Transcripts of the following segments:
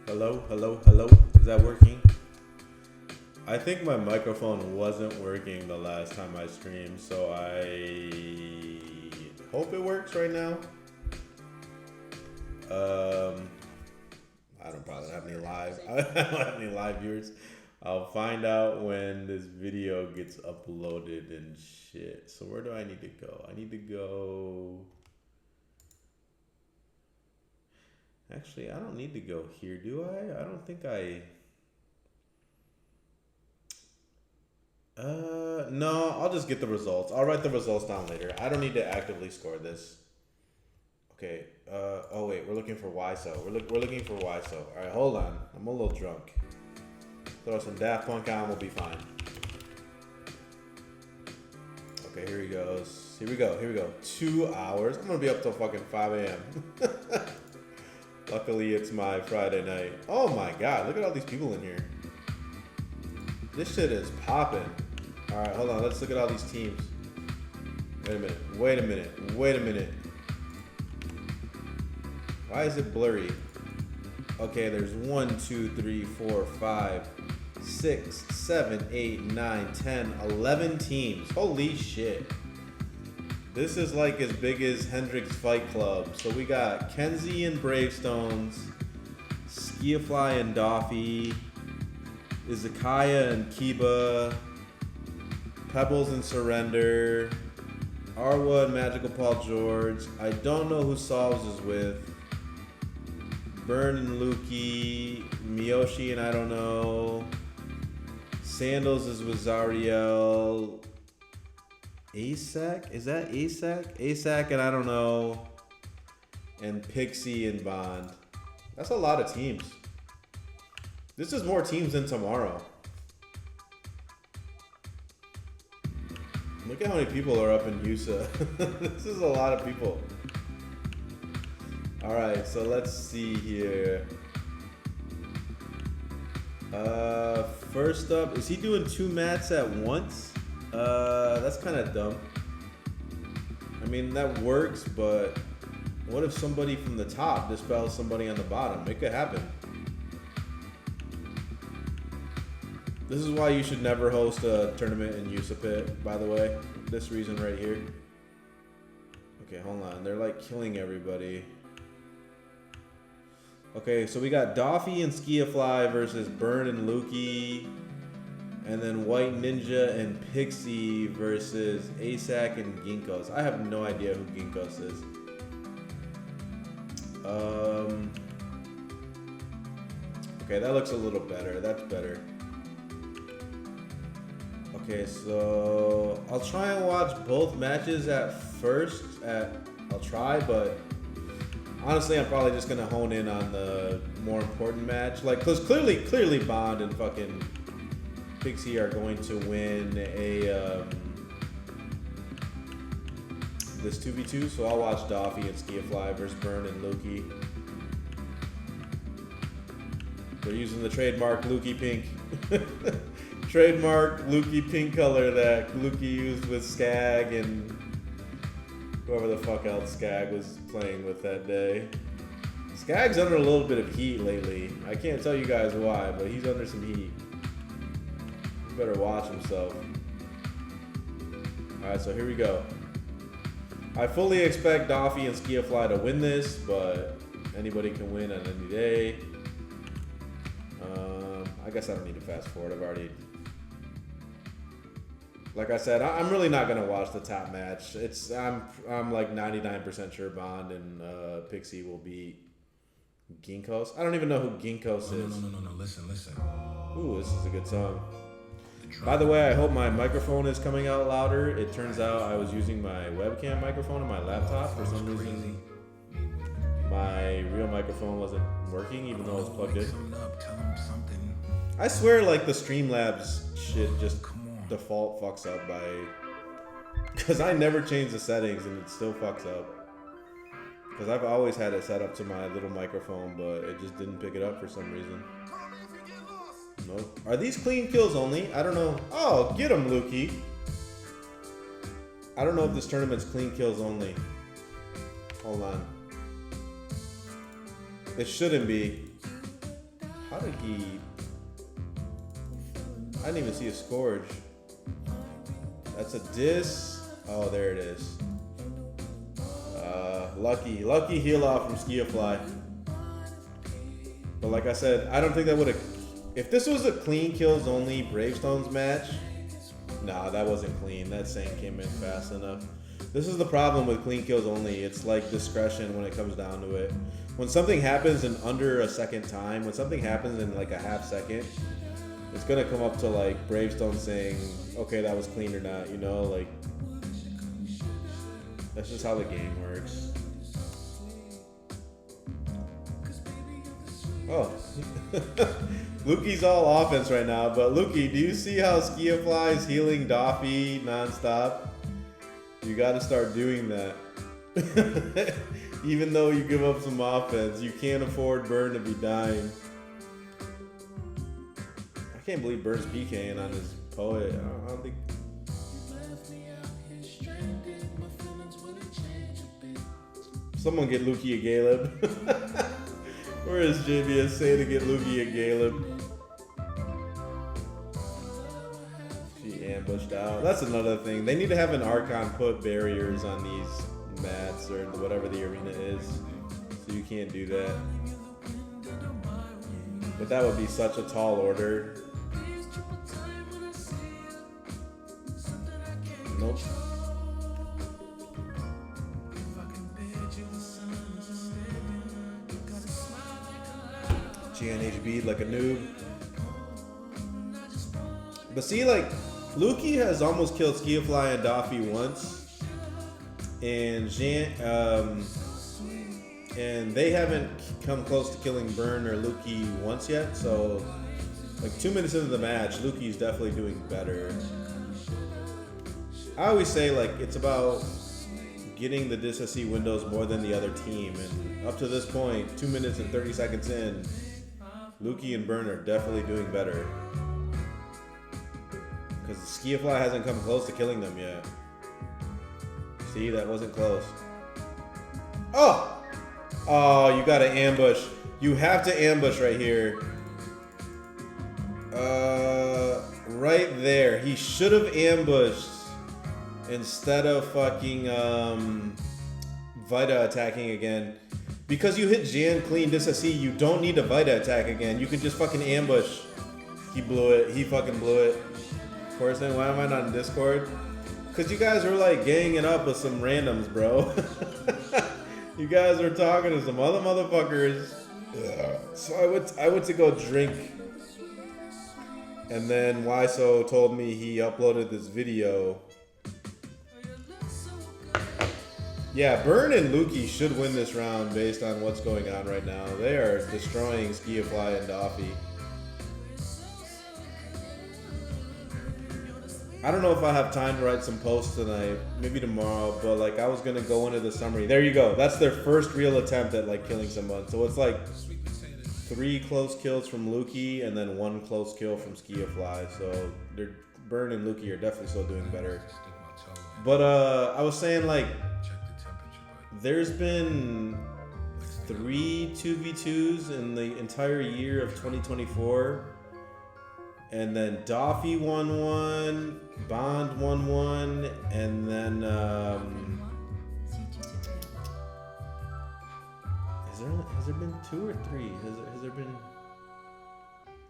Hello, hello, hello. Is that working? I think my microphone wasn't working the last time I streamed, so I hope it works right now. Um, I don't probably have any live. I don't have any live viewers. I'll find out when this video gets uploaded and shit. So where do I need to go? I need to go. Actually, I don't need to go here, do I? I don't think I. No, I'll just get the results. I'll write the results down later. I don't need to actively score this. Okay. Oh wait, we're looking for YSO. We're looking for YSO. All right, hold on. I'm a little drunk. Throw some Daft Punk on, we'll be fine. Okay, here he goes. Here we go. Here we go. 2 hours. I'm gonna be up till fucking 5 a.m. Luckily, it's my Friday night. Oh my god, look at all these people in here. This shit is popping. All right, hold on. Let's look at all these teams. Wait a minute. Wait a minute. Wait a minute. Why is it blurry? Okay, there's 1, 2, 3, 4, 5, 6, 7, 8, 9, 10, 11 teams. Holy shit. This is like as big as Hendrix Fight Club. So we got Kenzie and Bravestones, Skiafly and Doffy, Izakaya and Kiba, Pebbles and Surrender, Arwa and Magical Paul George. I don't know who Solves is with. Burn and Lukey, Miyoshi and I don't know. Sandals is with Zariel. ASAC? Is that ASAC? ASAC and I don't know. And Pixie and Bond. That's a lot of teams. This is more teams than tomorrow. Look at how many people are up in USA. This is a lot of people. Alright, so let's see here. First up, is he doing 2 mats at once? That's kind of dumb. I mean, that works, but what if somebody from the top dispels somebody on the bottom? It could happen. This is why you should never host a tournament in Usapit, by the way. This reason right here. Okay, hold on. They're like killing everybody. Okay, so we got Doffy and Skiafly versus Burn and Lukey. And then White Ninja and Pixie versus ASAC and Ginkgos. I have no idea who Ginkgos is. Okay, that looks a little better. That's better. Okay, so I'll try and watch both matches at first. I'll try, but honestly, I'm probably just gonna hone in on the more important match. Like, cause clearly Bond and fucking Pixie are going to win this 2v2. So I'll watch Doffy and Skiafly versus Burn and Lukey. They're using the trademark Lukey pink. Trademark Lukey pink color that Lukey used with Skag and whoever the fuck else Skag was playing with that day. Skag's under a little bit of heat lately. I can't tell you guys why, but he's under some heat. He better watch himself. Alright, so here we go. I fully expect Doffy and Skiafly to win this, but anybody can win on any day. I guess I don't need to fast forward. I've already... Like I said, I'm really not gonna watch the top match. I'm like 99% sure Bond and Pixie will beat Ginkgos. I don't even know who Ginkgos is. No. Listen. Ooh, this is a good song. By the way, I hope my microphone is coming out louder. It turns out I was using my webcam microphone on my laptop for some reason. My real microphone wasn't working, even though it was plugged in. I swear, like the Streamlabs shit just default fucks up by, because I never change the settings and it still fucks up, because I've always had it set up to my little microphone, but it just didn't pick it up for some reason. Nope. Are these clean kills only? I don't know. Oh, get him, Lukey. I don't know if this tournament's clean kills only. Hold on. It shouldn't be. How did he? I didn't even see a scourge. That's a diss. Oh, there it is. Lucky heal off from Skiafly. But like I said, I don't think that would have. If this was a clean kills only Bravestones match, nah, that wasn't clean. That Saint came in fast enough. This is the problem with clean kills only. It's like discretion when it comes down to it. When something happens in under a second time, when something happens in like a half second, it's gonna come up to like Bravestone saying, okay, that was clean or not, you know, like that's just how the game works. Oh, Lukey's all offense right now, but Lukey, do you see how Skiafly is healing Doffy nonstop? You gotta start doing that. Even though you give up some offense, you can't afford Burn to be dying. I can't believe Burn's PKing on his poet. I don't think. Someone get Lukey a Galeb. Where is JBS saying to get Lukey a Galeb? She ambushed out. That's another thing. They need to have an Archon put barriers on these mats or whatever the arena is. So you can't do that. But that would be such a tall order. Nope. GNHB like a noob. But see, like, Lukey has almost killed Skiafly and Doffy once. And and they haven't come close to killing Burn or Lukey once yet. So, like 2 minutes into the match, Lukey's definitely doing better. I always say, like, it's about getting the DISSC windows more than the other team. And up to this point, 2 minutes and 30 seconds in, Lukey and Burn are definitely doing better. Because the Skiafly hasn't come close to killing them yet. See, that wasn't close. Oh! Oh, you gotta ambush. You have to ambush right here. Right there. He should have ambushed instead of fucking Vita attacking again. Because you hit Jan clean DISSC, you don't need a Vita attack again. You can just fucking ambush. He blew it. He fucking blew it. Of course, then why am I not in Discord? Because you guys are like ganging up with some randoms, bro. You guys are talking to some other motherfuckers. So I went to go drink. And then Wiso told me he uploaded this video. Yeah, Burn and Lukey should win this round based on what's going on right now. They are destroying Skiafly and Doffy. I don't know if I have time to write some posts tonight, maybe tomorrow, but like I was gonna go into the summary. There you go. That's their first real attempt at like killing someone. So it's like 3 close kills from Lukey and then 1 close kill from Skiafly. So they're Burn and Lukey are definitely still doing better. But I was saying like there's been 3 2v2s in the entire year of 2024. And then Doffy won 1, Bond won 1, and then has there been 2 or 3? Has there been?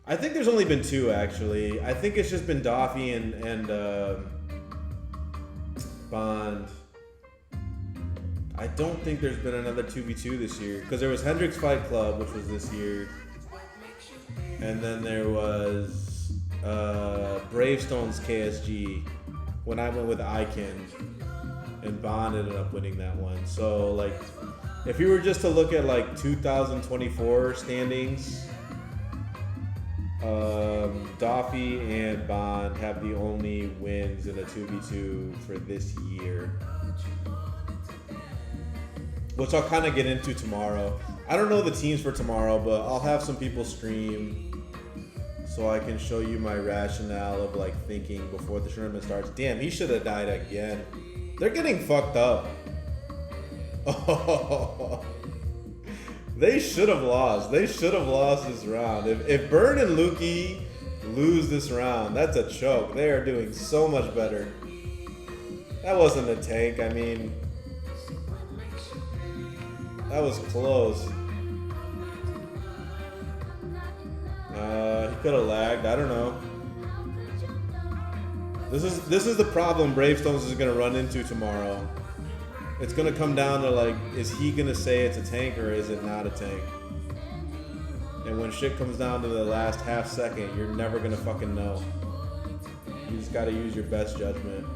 I think there's only been 2 actually. I think it's just been Doffy and Bond. I don't think there's been another 2v2 this year because there was Hendrix Fight Club, which was this year, and then there was Bravestone's KSG when I went with Iken, and Bond ended up winning that one. So like, if you were just to look at like 2024 standings, Doffy and Bond have the only wins in a 2v2 for this year, which I'll kind of get into tomorrow. I don't know the teams for tomorrow, but I'll have some people stream so I can show you my rationale of like thinking before the tournament starts. Damn, he should have died again. They're getting fucked up. Oh, They should have lost. They should have lost this round. If Burn and Lukey lose this round, that's a choke. They are doing so much better. That wasn't a tank. I mean, that was close. He could have lagged. I don't know. This is the problem Bravestones is gonna run into tomorrow. It's gonna come down to like, is he gonna say it's a tank or is it not a tank? And when shit comes down to the last half second, you're never gonna fucking know. You just gotta use your best judgment.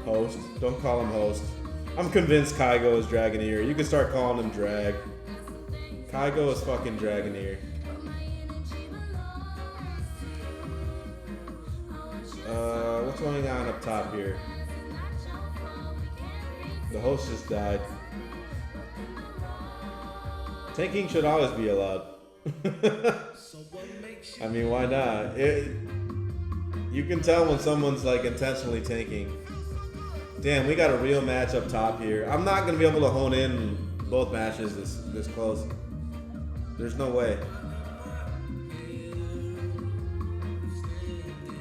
Host. Don't call him host. I'm convinced Kygo is Dragoneer. You can start calling him Drag. Kygo is fucking Dragoneer. What's going on up top here? The host just died. Tanking should always be allowed. I mean, why not? You can tell when someone's like intentionally tanking. Damn, we got a real match up top here. I'm not gonna be able to hone in both matches this close. There's no way.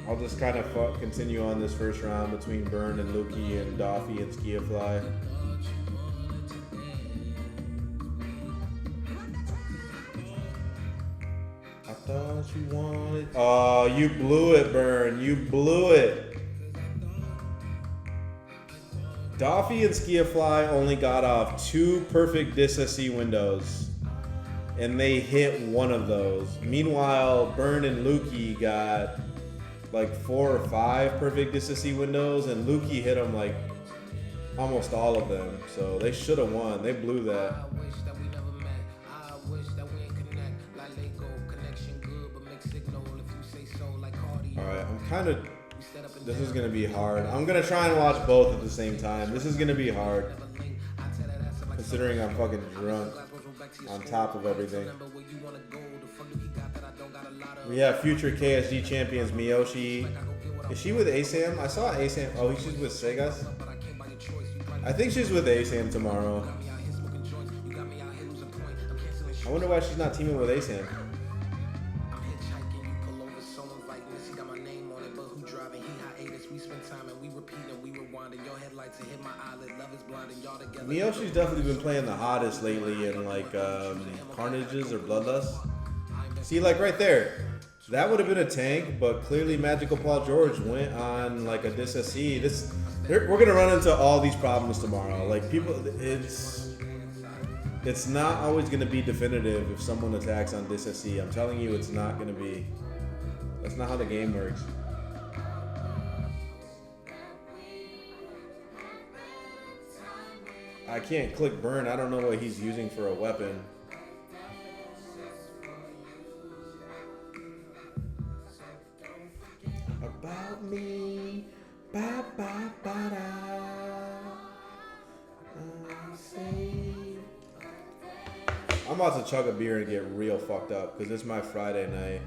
I'll just kind of continue on this first round between Burn and Lukey and Doffy and Skiafly. I thought you wanted. Oh, you blew it, Burn. You blew it. Doffy and Skiafly only got off 2 perfect DIS-SC windows, and they hit one of those. Meanwhile, Burn and Lukey got like 4 or 5 perfect DIS-SC windows, and Lukey hit them like almost all of them. So they should have won. They blew that. Alright, I'm kind of... This is going to be hard. I'm going to try and watch both at the same time. This is going to be hard. Considering I'm fucking drunk on top of everything. We have future KSG champions Miyoshi. Is she with ASAM? I saw ASAM. Oh, she's with Segas? I think she's with ASAM tomorrow. I wonder why she's not teaming with ASAM. Miyoshi's definitely been playing the hottest lately in like Carnages or Bloodlust. See, like right there, that would have been a tank, but clearly Magical Paul George went on like a DIS-SC. We're gonna run into all these problems tomorrow. Like people, it's not always gonna be definitive if someone attacks on DIS-SC. I'm telling you, it's not gonna be. That's not how the game works. I can't click Burn. I don't know what he's using for a weapon. About me, ba ba ba da. I'm about to chug a beer and get real fucked up because it's my Friday night.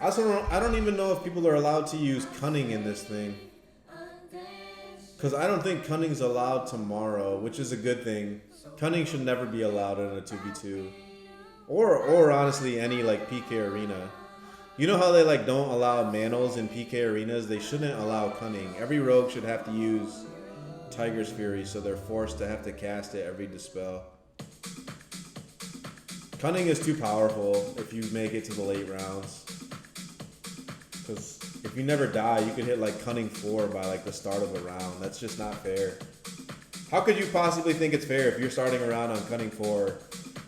I don't even know if people are allowed to use cunning in this thing. Because I don't think cunning's allowed tomorrow, which is a good thing. Cunning should never be allowed in a 2v2. Or honestly, any like PK arena. You know how they like don't allow manuals in PK arenas? They shouldn't allow cunning. Every rogue should have to use Tiger's Fury, so they're forced to have to cast it every dispel. Cunning is too powerful if you make it to the late rounds. Because if you never die, you could hit like Cunning 4 by like the start of a round. That's just not fair. How could you possibly think it's fair if you're starting a round on Cunning 4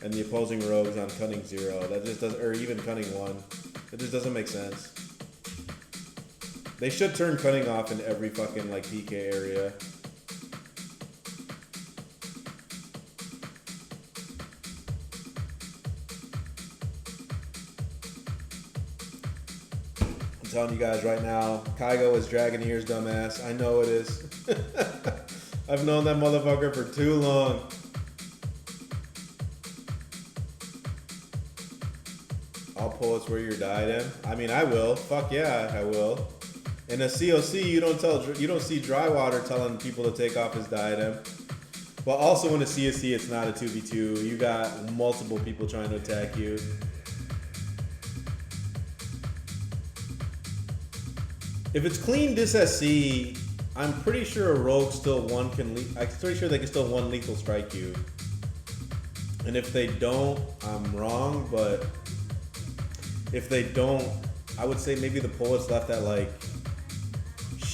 and the opposing rogue's on Cunning 0? That just doesn't, or even Cunning 1. It just doesn't make sense. They should turn Cunning off in every fucking like PK area. I'm telling you guys right now, Kygo is Dragoneer's dumbass. I know it is. I've known that motherfucker for too long. I'll pull us where you died in. I mean, I will. Fuck yeah, I will. In a COC, you don't see Drywater telling people to take off his diadem. But also in a CSC, it's not a 2v2. You got multiple people trying to attack you. If it's clean this SC, I'm pretty sure a rogue still one can. I'm pretty sure they can still one lethal strike you. And if they don't, I'm wrong. But if they don't, I would say maybe the poet's left at like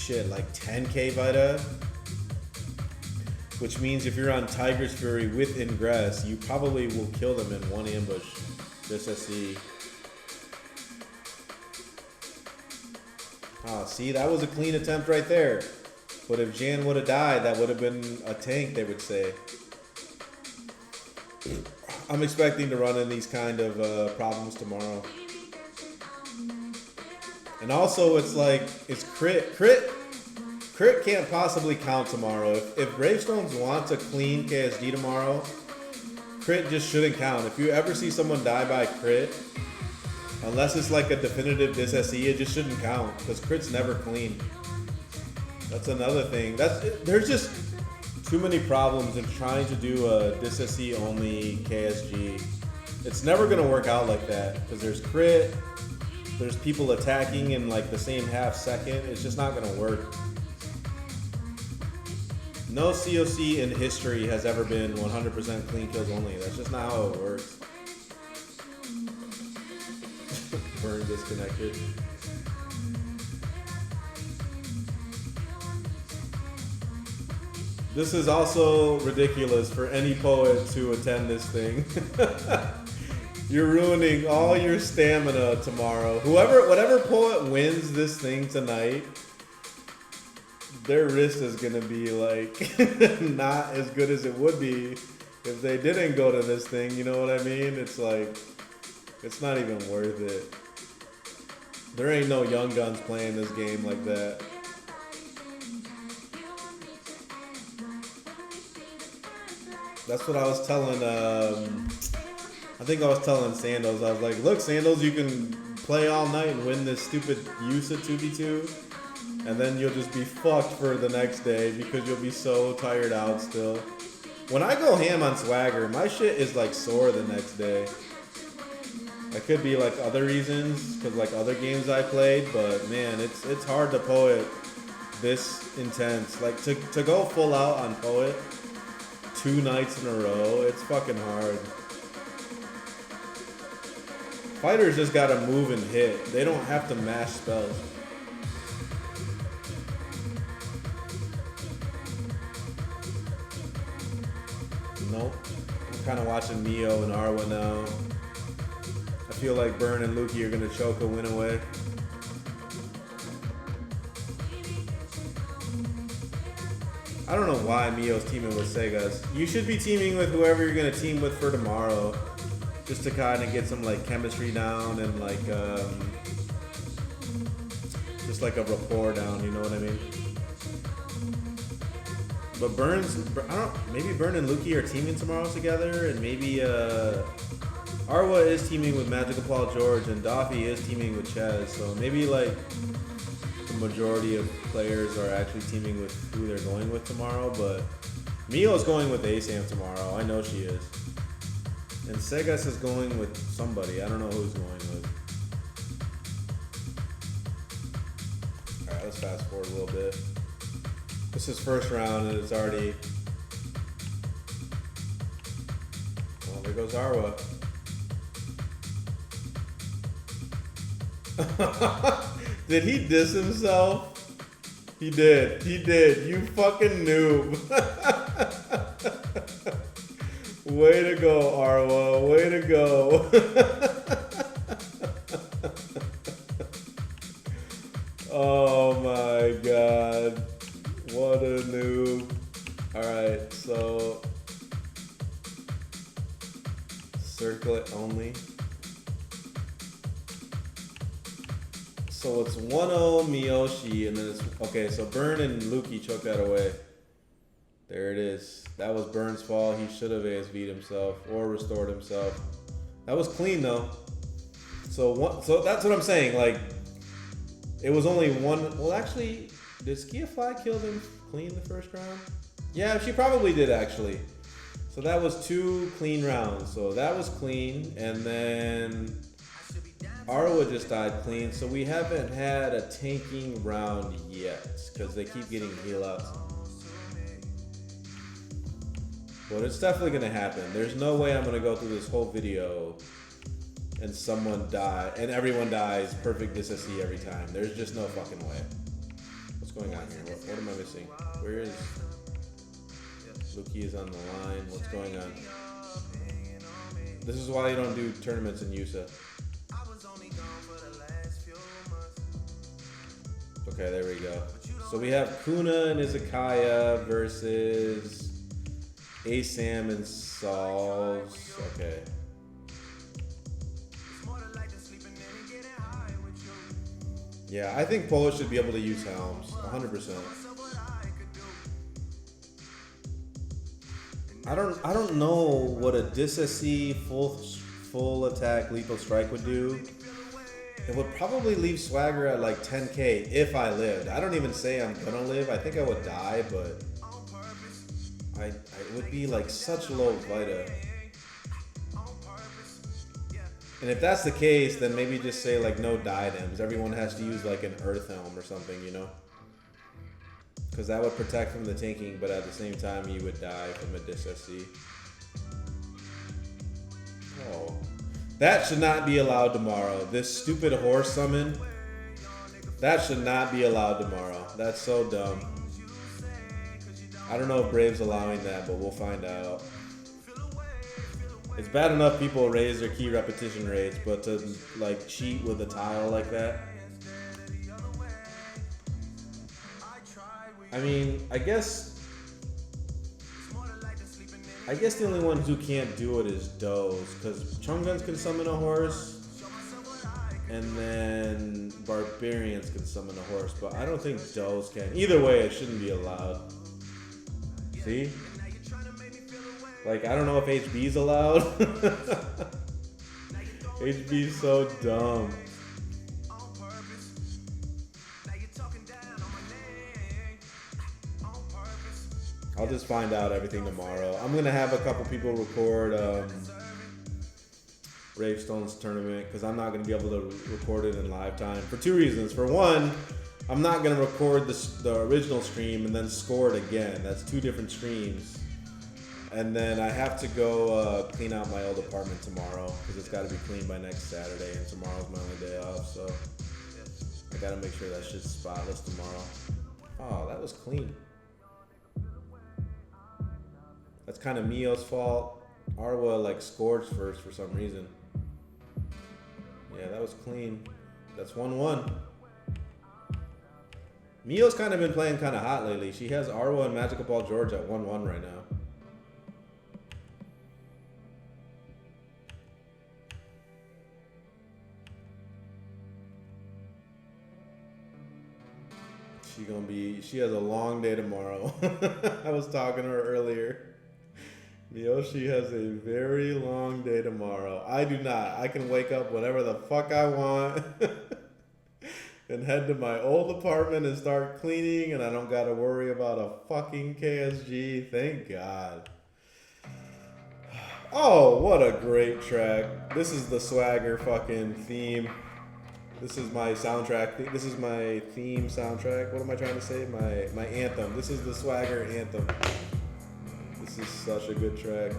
10k Vita. Which means if you're on Tiger's Fury with Ingress, you probably will kill them in one ambush. This SC. Ah, see, that was a clean attempt right there. But if Jan would have died, that would have been a tank, they would say. I'm expecting to run in these kind of problems tomorrow. And also, it's like, it's crit. Crit can't possibly count tomorrow. If Gravestones want a clean KSG tomorrow, crit just shouldn't count. If you ever see someone die by crit, unless it's like a definitive dis SE, it just shouldn't count because crit's never clean. That's another thing. There's just too many problems in trying to do a dis SE only KSG. It's never gonna work out like that because there's crit, there's people attacking in like the same half second. It's just not gonna work. No COC in history has ever been 100% clean kills only. That's just not how it works. Burn disconnected. This is also ridiculous for any poet to attend this thing. You're ruining all your stamina tomorrow. Whatever poet wins this thing tonight, their wrist is gonna be like not as good as it would be if they didn't go to this thing. You know what I mean? It's like, it's not even worth it. There ain't no young guns playing this game like that. That's what I was telling, I think I was telling Sandoz. I was like, look, Sandoz, you can play all night and win this stupid USA 2v2. And then you'll just be fucked for the next day because you'll be so tired out still. When I go ham on Swagger, my shit is like sore the next day. It could be like other reasons, because like other games I played, but man, it's hard to poet this intense. Like to go full out on poet 2 nights in a row, it's fucking hard. Fighters just gotta move and hit. They don't have to mash spells. Nope. I'm kind of watching Mio and Arwa now. I feel like Burn and Luki are going to choke a win away. I don't know why Mio's teaming with Segas. You should be teaming with whoever you're going to team with for tomorrow. Just to kind of get some like chemistry down and like just like a rapport down, you know what I mean? But maybe Burn and Luki are teaming tomorrow together, and maybe Arwa is teaming with Magical Paul George, and Daffy is teaming with Chaz, so maybe like the majority of players are actually teaming with who they're going with tomorrow, but Mio's going with ASAM tomorrow, I know she is. And Segas is going with somebody, I don't know who's going with. Alright, let's fast forward a little bit. This is first round and it's already... Well, there goes Arwa. Did he diss himself? He did. He did. You fucking noob. Way to go, Arwa. Way to go. Oh my god. What a noob. Alright, so circle it only. So it's 1-0 Miyoshi, and then it's okay, so Burn and Luki choke that away. There it is. That was Burn's fault. He should have ASV'd himself or restored himself. That was clean though. So that's what I'm saying. Like, It was only one. Well, actually, did Skia Fly kill them clean the first round? Yeah, she probably did actually. So that was 2 clean rounds. So that was clean, and then Arwa just died clean. So we haven't had a tanking round yet because they keep getting heal outs. But it's definitely gonna happen. There's no way I'm gonna go through this whole video and someone die and everyone dies perfect SSE every time. There's just no fucking way. What's going on here? What am I missing? Where is Luki is on the line? What's going on? This is why you don't do tournaments in USA. Okay, there we go. So we have Kuna and Izakaya versus Asam and Solves. Okay. Yeah, I think Polish should be able to use Helms, 100%. I don't know what a dis-SC full attack lethal strike would do. It would probably leave Swagger at like 10k if I lived. I don't even say I'm gonna live. I think I would die, but I would be like such low Vita. And if that's the case, then maybe just say like no diadems. Everyone has to use like an Earth Helm or something, you know? Because that would protect from the tanking, but at the same time you would die from a dis-SC. Oh. That should not be allowed tomorrow. This stupid horse summon, that should not be allowed tomorrow. That's so dumb. I don't know if Brave's allowing that, but we'll find out. It's bad enough people raise their key repetition rates, but to like cheat with a tile like that. I mean, I guess the only one who can't do it is Doze, because Chungguns can summon a horse, and then Barbarians can summon a horse, but I don't think Doze can. Either way, it shouldn't be allowed. See? Like, I don't know if HB's allowed. HB's so dumb. I'll just find out everything tomorrow. I'm gonna have a couple people record Ravestone's tournament because I'm not gonna be able to record it in live time for 2 reasons. For one, I'm not gonna record the original stream and then score it again. That's 2 different streams. And then I have to go clean out my old apartment tomorrow because it's got to be cleaned by next Saturday, and tomorrow's my only day off, so I got to make sure that shit's spotless tomorrow. Oh, that was clean. That's kind of Mio's fault. Arwa like scored first for some reason. Yeah, that was clean. That's 1-1. Mio's kind of been playing kind of hot lately. She has Arwa and Magical Ball George at 1-1 right now. She has a long day tomorrow. I was talking to her earlier. Miyoshi has a very long day tomorrow. I do not. I can wake up whenever the fuck I want and head to my old apartment and start cleaning, and I don't gotta worry about a fucking KSG. Thank God. Oh, what a great track. This is the Swagger fucking theme. This is my soundtrack. This is my theme soundtrack. What am I trying to say? My anthem. This is the Swagger anthem. This is such a good track.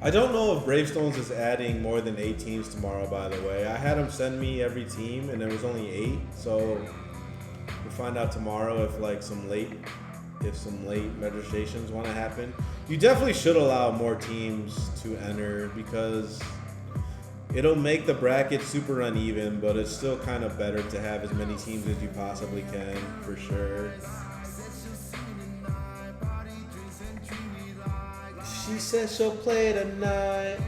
I don't know if Bravestones is adding more than 8 teams tomorrow, by the way. I had them send me every team, and there was only 8. So we'll find out tomorrow if like some late registrations want to happen. You definitely should allow more teams to enter because it'll make the bracket super uneven, but it's still kind of better to have as many teams as you possibly can, for sure. She said she'll play tonight.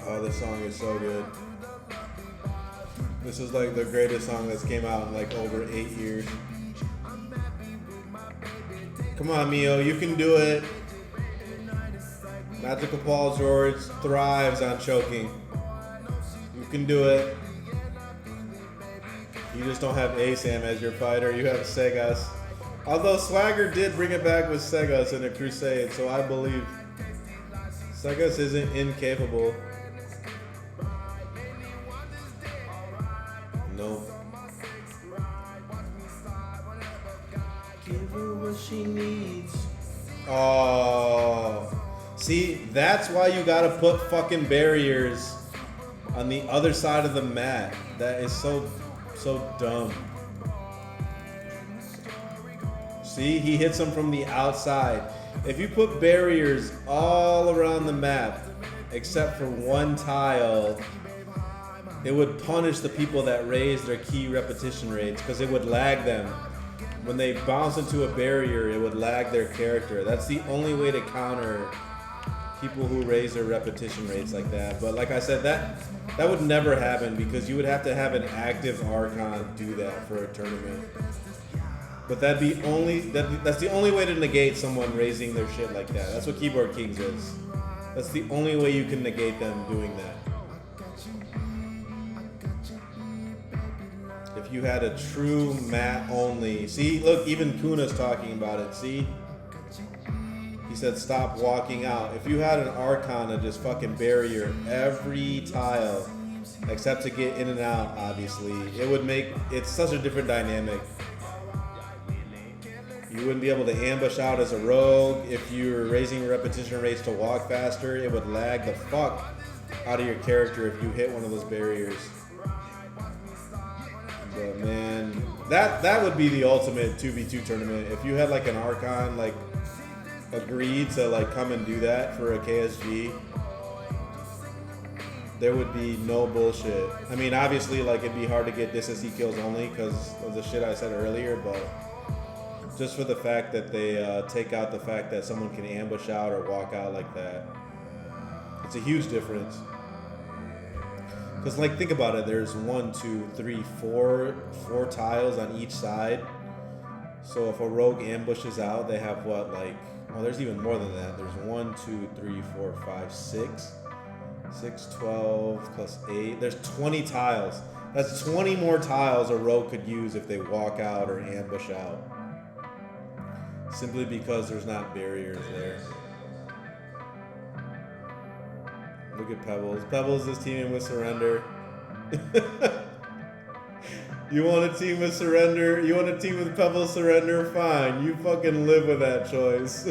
Oh, this song is so good. This is like the greatest song that's came out in like over 8 years. Come Come on, Mio, you can do it. Magical Paul George thrives on choking. You can do it. You just don't have ASAM as your fighter. You have Segas. Although Swagger did bring it back with Segas in a Crusade, so I believe Segas isn't incapable. No. Give her what she needs. Oh. See, that's why you gotta put fucking barriers on the other side of the mat. That is so dumb. See, he hits him from the outside. If you put barriers all around the map, except for one tile, it would punish the people that raise their key repetition rates because it would lag them. When they bounce into a barrier, it would lag their character. That's the only way to counter people who raise their repetition rates like that. But like I said, that would never happen because you would have to have an active Archon do that for a tournament. But that's the only way to negate someone raising their shit like that. That's what Keyboard Kings is. That's the only way you can negate them doing that. If you had a true mat only. See, look, even Kuna's talking about it. See? He said stop walking out. If you had an Archon to just fucking barrier every tile, except to get in and out, obviously, it would make it such a different dynamic. You wouldn't be able to ambush out as a rogue. If you were raising your repetition rates to walk faster, it would lag the fuck out of your character if you hit one of those barriers. But man, that would be the ultimate 2v2 tournament. If you had like an Archon like agreed to like come and do that for a KSG, there would be no bullshit. I mean, obviously, like it'd be hard to get DisSE kills only because of the shit I said earlier, but just for the fact that they take out the fact that someone can ambush out or walk out like that, it's a huge difference. Because like think about it, there's 1, 2, 3, 4 tiles on each side. So if a rogue ambushes out, they have what, like, oh, there's even more than that. There's 1, 2, 3, 4, 5, 6. 6, 12 plus 8. There's 20 tiles. That's 20 more tiles a rogue could use if they walk out or ambush out. Simply because there's not barriers there. Look at Pebbles. Pebbles is teaming with Surrender. You want to team with Surrender? You want to team with Pebbles Surrender? Fine. You fucking live with that choice.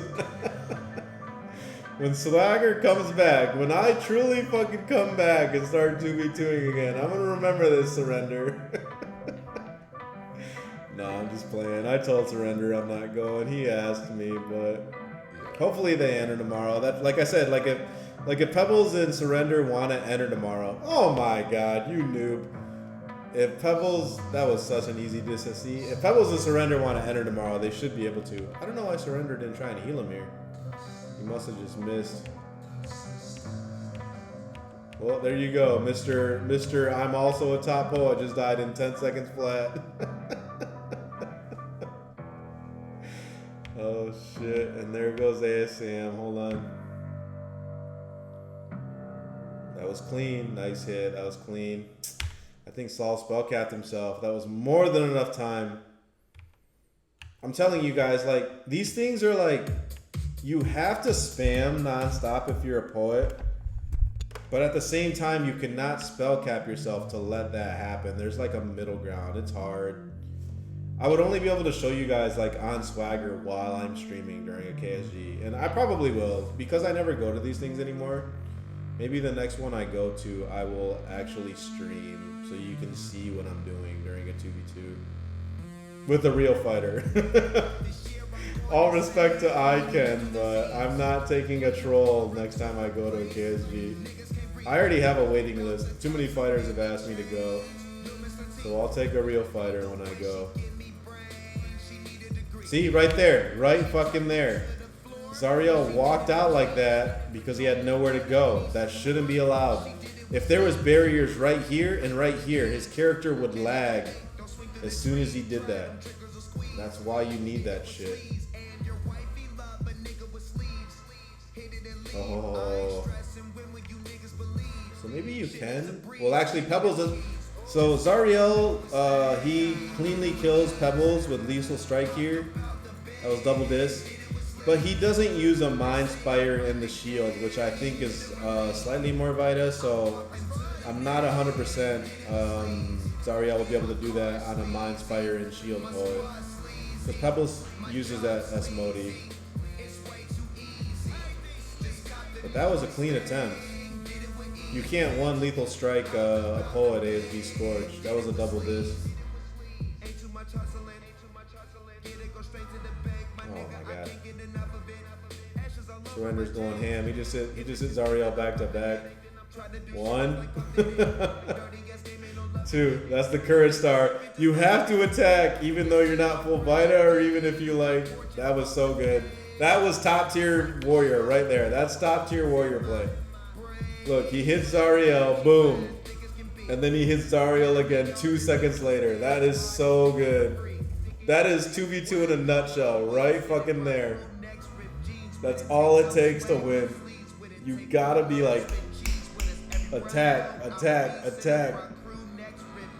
When Swagger comes back, when I truly fucking come back and start 2v2ing again, I'm going to remember this, Surrender. No, I'm just playing. I told Surrender I'm not going. He asked me, but hopefully they enter tomorrow. That, like I said, like if Pebbles and Surrender want to enter tomorrow, oh my god, you noob. If Pebbles, that was such an easy DisSE. If Pebbles and Surrender want to enter tomorrow, they should be able to. I don't know why Surrender didn't try and heal him here. He must have just missed. Well, there you go, Mr. I'm also a top poet just died in 10 seconds flat. Oh shit, and there goes ASAM. Hold on. That was clean. Nice hit. That was clean. I think Saul spellcapped himself. That was more than enough time. I'm telling you guys, like, these things are like, you have to spam nonstop if you're a poet. But at the same time, you cannot spellcap yourself to let that happen. There's like a middle ground. It's hard. I would only be able to show you guys like on Swagger while I'm streaming during a KSG. And I probably will, because I never go to these things anymore. Maybe the next one I go to, I will actually stream so you can see what I'm doing during a 2v2 with a real fighter. All respect to Iken, but I'm not taking a troll next time I go to a KSG. I already have a waiting list. Too many fighters have asked me to go. So I'll take a real fighter when I go. See, right there. Right fucking there. Zariel walked out like that because he had nowhere to go. That shouldn't be allowed. If there was barriers right here and right here, his character would lag as soon as he did that. That's why you need that shit. Oh. So maybe you can. Well, actually, Pebbles is. So Zariel, he cleanly kills Pebbles with Lethal Strike here. That was double disc. But he doesn't use a Mind Spire in the shield, which I think is slightly more Vita. So I'm not 100% Zariel will be able to do that on a Mind Spire and shield poet. Because Pebbles uses that as Modi. But that was a clean attempt. You can't one Lethal Strike a poet ASB Scorch. That was a double disc. Oh my god. Surrender's going ham. He just hit Zariel back to back. 1. 2. That's the courage star. You have to attack even though you're not full Vita, or even if you like. That was so good. That was top tier warrior right there. That's top tier warrior play. Look, he hits Zariel, boom. And then he hits Zariel again 2 seconds later. That is so good. That is 2v2 in a nutshell, right fucking there. That's all it takes to win. You gotta be like, attack, attack, attack.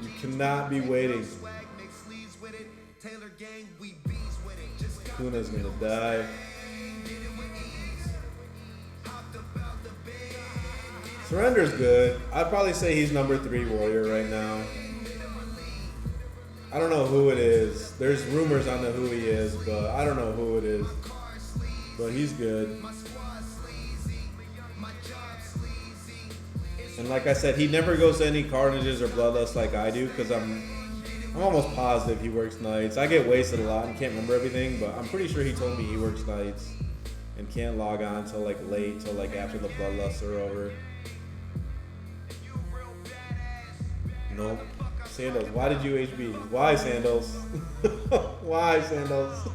You cannot be waiting. Kuna's gonna die. Surrender's good. I'd probably say he's number 3 warrior right now. I don't know who it is. There's rumors on who he is, but I don't know who it is. But he's good. And like I said, he never goes to any Carnages or Bloodlust like I do, because I'm almost positive he works nights. I get wasted a lot and can't remember everything, but I'm pretty sure he told me he works nights and can't log on till like late, till like after the Bloodlusts are over. Nope. Sandals, why did you HB? Why, Sandals? Why, Sandals?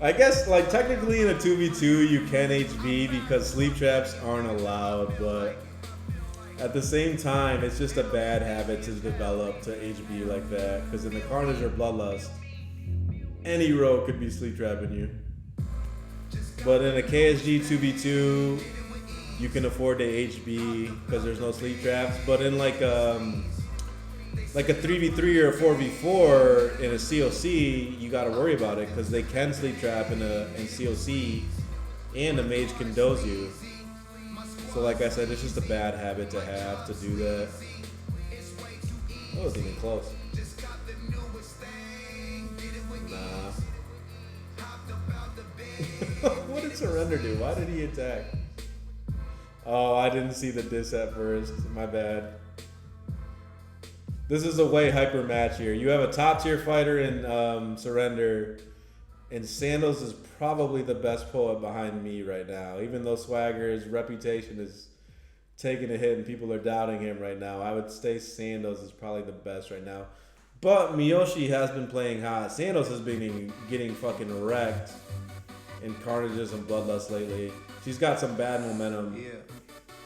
I guess, like, technically in a 2v2 you can HB because sleep traps aren't allowed, but at the same time, it's just a bad habit to develop to HB like that, because in the Carnage or Bloodlust, any rogue could be sleep trapping you. But in a KSG 2v2, you can afford to HB because there's no sleep traps. But in like a 3v3 or a 4v4 in a COC, you got to worry about it because they can sleep trap in COC, and a mage can doze you. So like I said, it's just a bad habit to have to do that. That wasn't even close. Nah. What did Surrender do? Why did he attack? Oh, I didn't see the diss at first. My bad. This is a way hyper match here. You have a top tier fighter in Surrender, and Sandals is probably the best poet behind me right now. Even though Swagger's reputation is taking a hit and people are doubting him right now, I would say Sandals is probably the best right now. But Miyoshi has been playing hot. Sandals has been getting fucking wrecked in Carnages and Bloodlust lately. She's got some bad momentum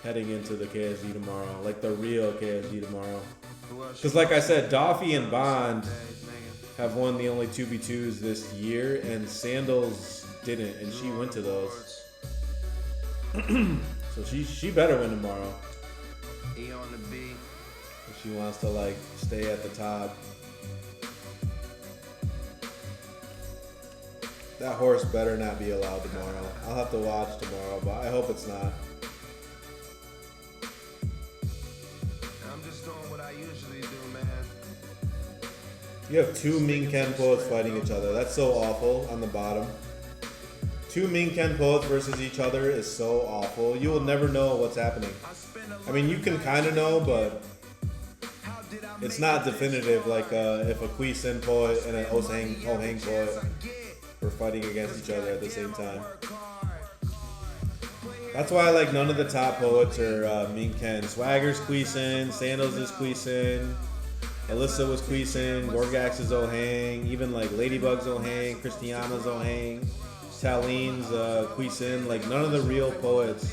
heading into the KSG tomorrow, like the real KSG tomorrow. Because like I said, Doffy and Bond have won the only 2v2s this year, and Sandals didn't, and she went to those. So she better win tomorrow. If she wants to like stay at the top. That horse better not be allowed tomorrow. I'll have to watch tomorrow, but I hope it's not. I'm just doing what I usually do, man. You have two Minken poets fighting each other. That's so awful on the bottom. Two Minken poets versus each other is so awful. You will never know what's happening. I mean, you can kind of know, but it's not definitive. Like if a Kui Sin poet and an Ohang poet were fighting against each other at the same time. That's why like none of the top poets are Minken. Swagger's Kui Sin, Sandals is Kui Sin, Alyssa was Kui Sin, Gorgax is Ohang, even like Ladybug's Ohang, Christiana's Ohang, Talin's Kui Sin. Like none of the real poets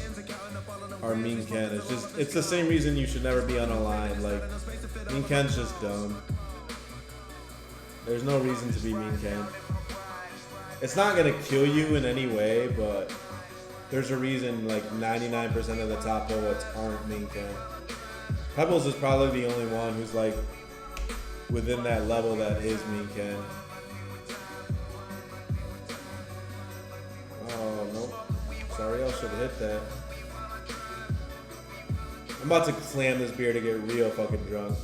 are Minken. It's the same reason you should never be on a line. Like Minken's just dumb. There's no reason to be Minken. It's not gonna kill you in any way, but there's a reason like 99% of the top poets aren't main can. Pebbles is probably the only one who's like within that level that is main can. Oh nope. Sorry, I should have hit that. I'm about to slam this beer to get real fucking drunk.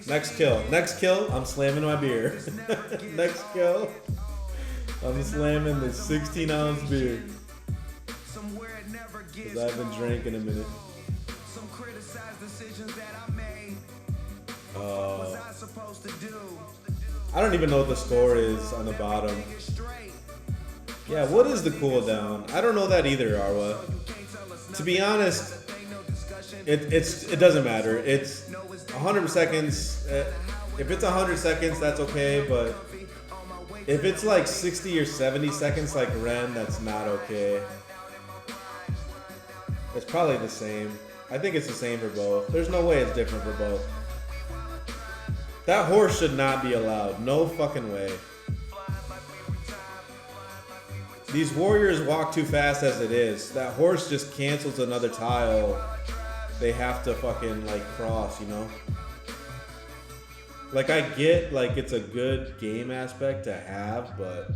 Next kill. Next kill, I'm slamming my beer. Next kill, I'm slamming the 16-ounce beer. Because I haven't drank in a minute. I don't even know what the score is on the bottom. Yeah, what is the cooldown? I don't know that either, Arwa. To be honest, it doesn't matter. It's 100 seconds. If it's 100 seconds, that's okay. But if it's like 60 or 70 seconds, like Ren, that's not okay. It's probably the same. I think it's the same for both. There's no way it's different for both. That horse should not be allowed. No fucking way. These warriors walk too fast as it is. That horse just cancels another tile. They have to fucking like cross, you know? Like I get like it's a good game aspect to have, but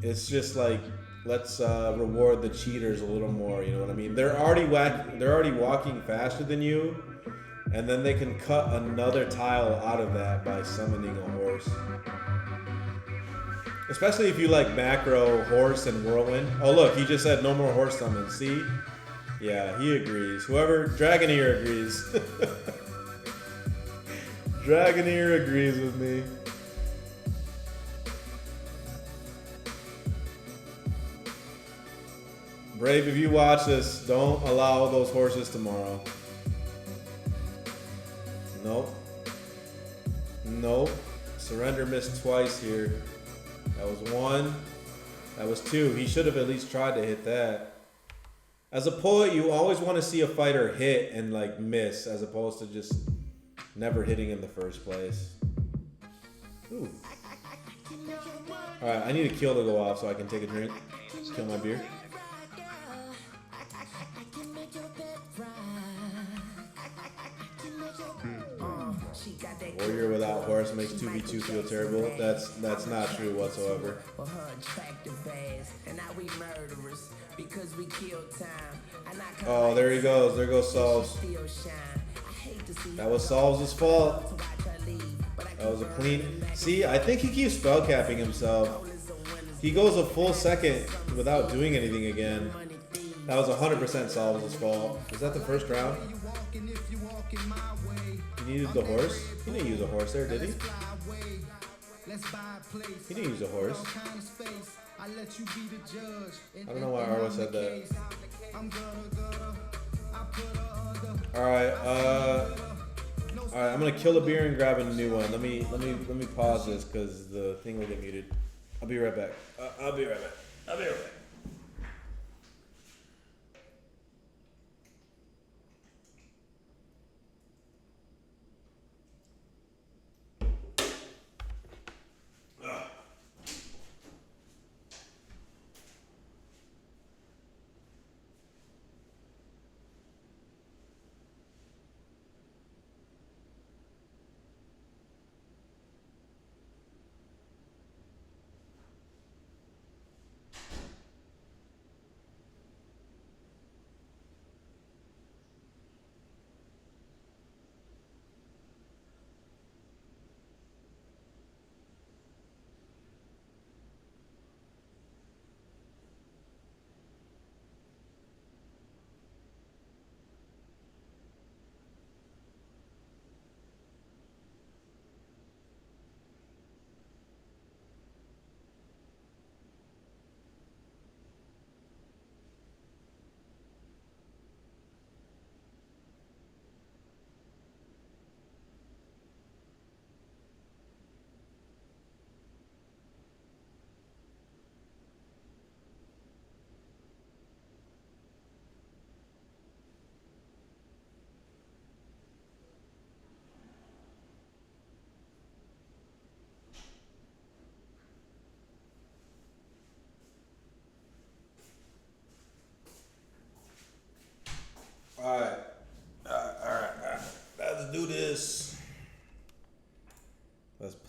it's just like let's reward the cheaters a little more, you know what I mean? They're already walking faster than you, and then they can cut another tile out of that by summoning a horse. Especially if you like macro horse and whirlwind. Oh look, he just said no more horse summons. See? Yeah, he agrees. Whoever, Dragoneer agrees. Dragoneer agrees with me. Brave, if you watch this, don't allow those horses tomorrow. Nope. Nope. Surrender missed twice here. That was one. That was two. He should have at least tried to hit that. As a poet, you always want to see a fighter hit and like miss, as opposed to just never hitting in the first place. Ooh. All right, I need a kill to go off so I can take a drink. Kill my beer. Warrior without horse makes 2v2 feel terrible. That's not true whatsoever. Oh, there he goes. There goes Solves. That was Solves' fault. That was a clean. See, I think he keeps spell capping himself. He goes a full second without doing anything again. That was 100% Solves' fault. Was that the first round? He needed the horse? He didn't use a horse there, did he? He didn't use a horse. I don't know why Arwa said that. Alright, I'm gonna kill a beer and grab a new one. Let me pause this because the thing will get muted. I'll be right back. I'll be right back.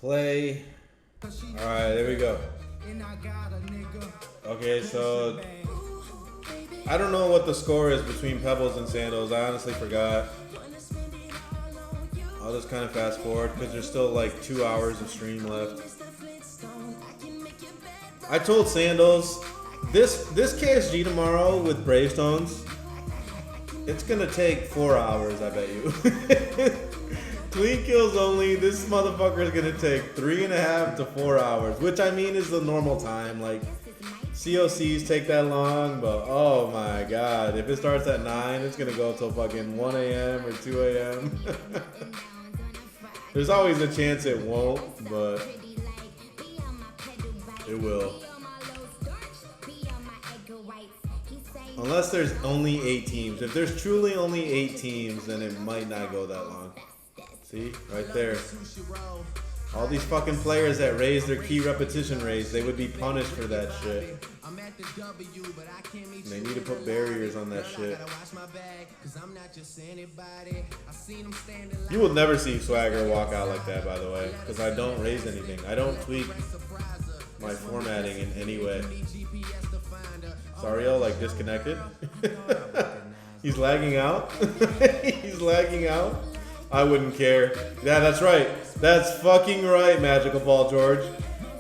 Play. Alright, there we go. Okay, so I don't know what the score is between Pebbles and Sandals. I honestly forgot. I'll just kind of fast forward because there's still like 2 hours of stream left. I told Sandals this KSG tomorrow with Bravestones, it's gonna take 4 hours, I bet you. Clean kills only, this motherfucker is gonna take 3.5 to 4 hours, which I mean is the normal time. Like, COCs take that long, but oh my god, if it starts at 9, it's gonna go till fucking 1 a.m. or 2 a.m. There's always a chance it won't, but it will. Unless there's only 8 teams. If there's truly only 8 teams, then it might not go that long. See? Right there. All these fucking players that raise their key repetition rates, they would be punished for that shit. And they need to put barriers on that shit. You will never see Swagger walk out like that, by the way, because I don't raise anything. I don't tweak my formatting in any way. Sariel, like, disconnected? He's lagging out? He's lagging out? I wouldn't care. Yeah, that's right. That's fucking right, Magical Paul George.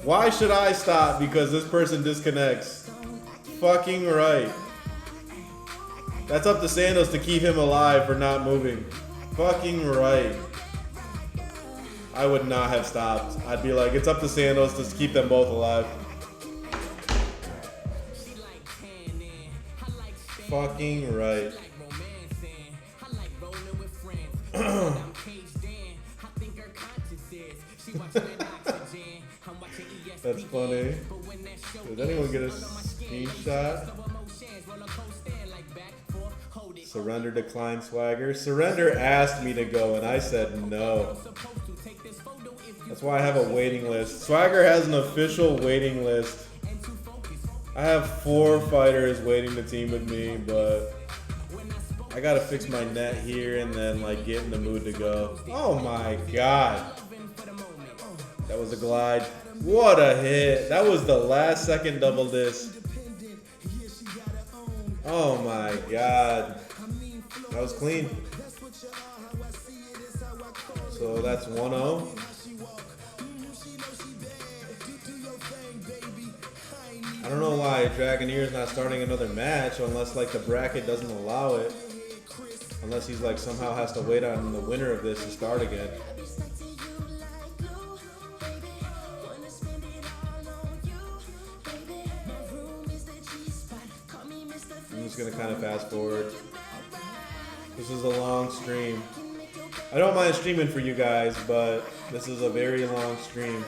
Why should I stop because this person disconnects? Fucking right. That's up to Sandals to keep him alive for not moving. Fucking right. I would not have stopped. I'd be like, it's up to Sandals to keep them both alive. Fucking right. That's funny. Did anyone get a screenshot? Surrender declined Swagger. Surrender asked me to go and I said no. That's why I have a waiting list. Swagger has an official waiting list. I have 4 fighters waiting to team with me, but I gotta fix my net here and then like get in the mood to go. Oh my god. That was a glide. What a hit. That was the last second double disc. Oh my god. That was clean. So that's 1-0. I don't know why Dragoneer's not starting another match unless like the bracket doesn't allow it. Unless he's like somehow has to wait on the winner of this to start again. I'm just gonna kind of fast forward. This is a long stream. I don't mind streaming for you guys, but this is a very long stream.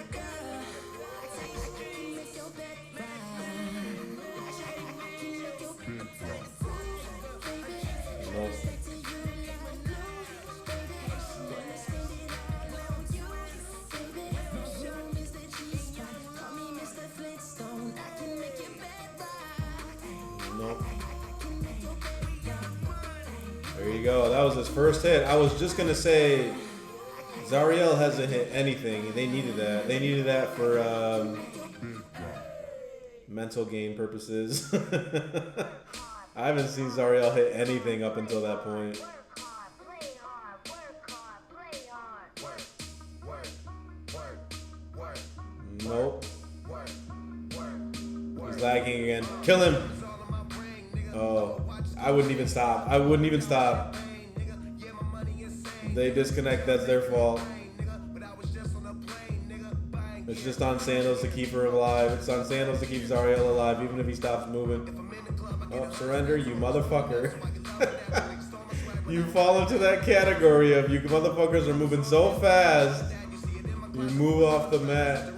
Nope. There you go. That was his first hit. I was just gonna say, Zariel hasn't hit anything. They needed that. They needed that for mental game purposes. I haven't seen Zariel hit anything up until that point. Nope. He's lagging again. Kill him. Oh, I wouldn't even stop. I wouldn't even stop. They disconnect. That's their fault. It's just on Sandals to keep her alive. It's on Sandals to keep Zariel alive, even if he stops moving. Oh, surrender, you motherfucker. You fall into that category of you motherfuckers are moving so fast, you move off the mat.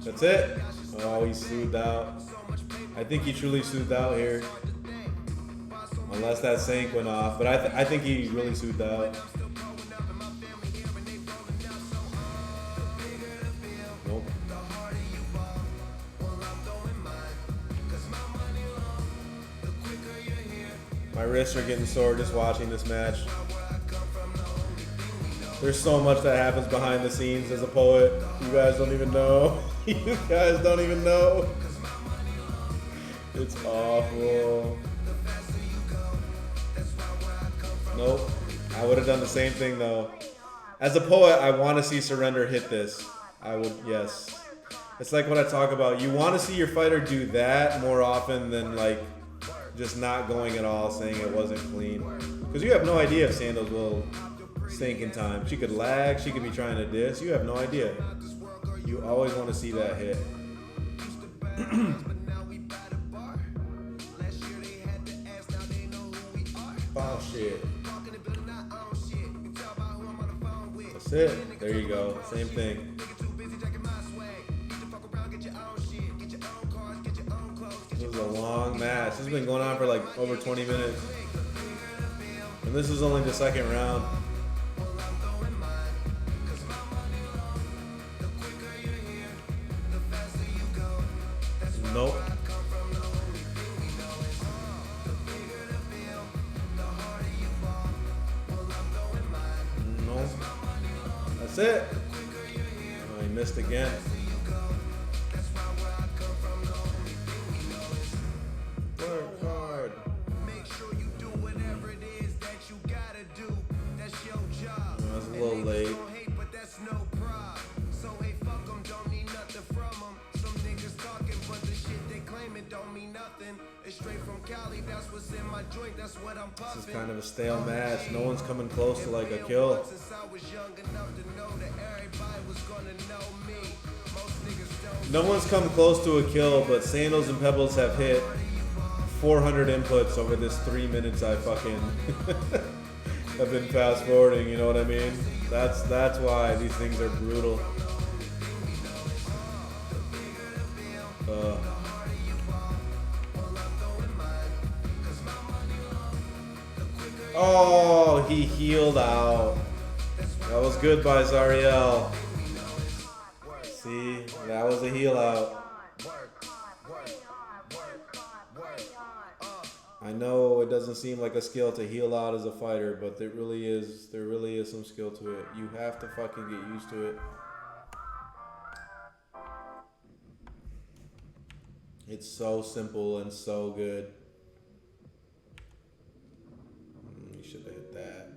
That's it. Oh, he soothed out. I think he truly soothed out here. Unless that Sank went off. But I think he really soothed out. Nope. My wrists are getting sore just watching this match. There's so much that happens behind the scenes as a poet. You guys don't even know. You guys don't even know. It's awful. Nope. I would have done the same thing though. As a poet, I want to see Surrender hit this. I would, yes. It's like what I talk about. You want to see your fighter do that more often than like just not going at all, saying it wasn't clean. Because you have no idea if Sandals will sink in time. She could lag. She could be trying to diss. You have no idea. You always want to see that hit. Oh shit. That's it. There you go. Same thing. This is a long match. This has been going on for like over 20 minutes. And this is only the second round. Nope. Nope. That's it. Oh, he missed again. Work hard. Make sure you do whatever it is that you gotta do. That's your job. Oh, that's a little late. Don't hate, but that's no problem. So hey, fuck 'em, don't need nothing from 'em. Some niggas talking, but the shit they claiming don't mean nothing. It's straight from Cali, that's what's in my joint, that's what I'm puffing. This is kind of a stale match. No one's coming close to like a kill. Since I was young enough to know that everybody was gonna know me. Most niggas don't. No one's come close to a kill, but Sandals and Pebbles have hit 400 inputs over this 3 minutes I fucking have been fast forwarding, you know what I mean? That's why these things are brutal. Oh, he healed out. That was good by Zariel. See, that was a heal out. I know it doesn't seem like a skill to heal out as a fighter, but there really is some skill to it. You have to fucking get used to it. It's so simple and so good. You should have hit that.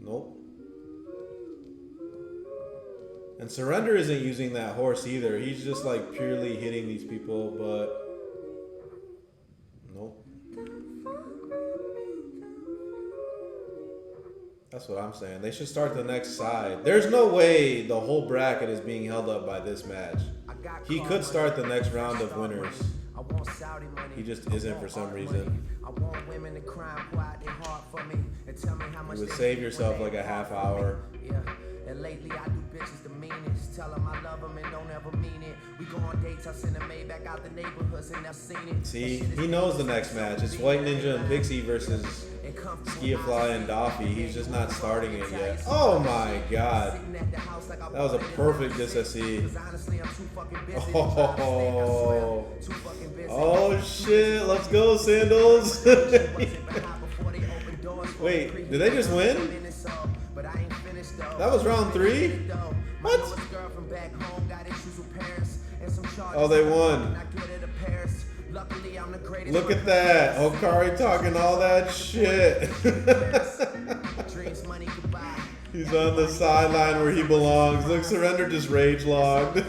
Nope. And Surrender isn't using that horse either. He's just like purely hitting these people, but nope. That's what I'm saying. They should start the next side. There's no way the whole bracket is being held up by this match. He could start the next round of winners. He just isn't for some reason. You would save yourself like a half hour. And lately I do bitches the meanest. Tell them I love them and don't ever mean it. We go on dates, I send them Maybach out the neighborhoods and never seen it. See, he knows the next match. It's White Ninja and Pixie versus Skiafly and Doffy. He's just not starting it yet. Oh my god. That was a perfect SSE. Oh shit, let's go Sandals. Wait, did they just win? That was round 3? What? Oh, they won. Look at that. Hikari talking all that shit. He's on the sideline where he belongs. Look, Surrender just rage logged.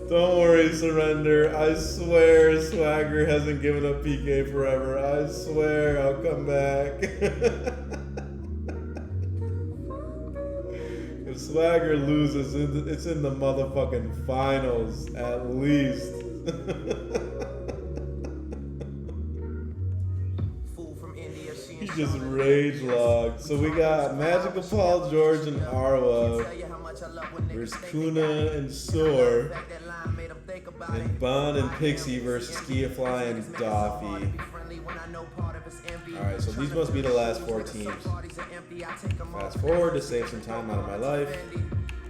Don't worry, Surrender. I swear Swagger hasn't given up PK forever. I swear I'll come back. If Swagger loses, it's in the motherfucking finals, at least. He just rage logged. So we got Magical Paul George and Arwa versus Kuna and Soar. And Bond and Pixie versus Skiafly and Doffy. Alright, so these must be the last 4 teams. Fast forward to save some time out of my life.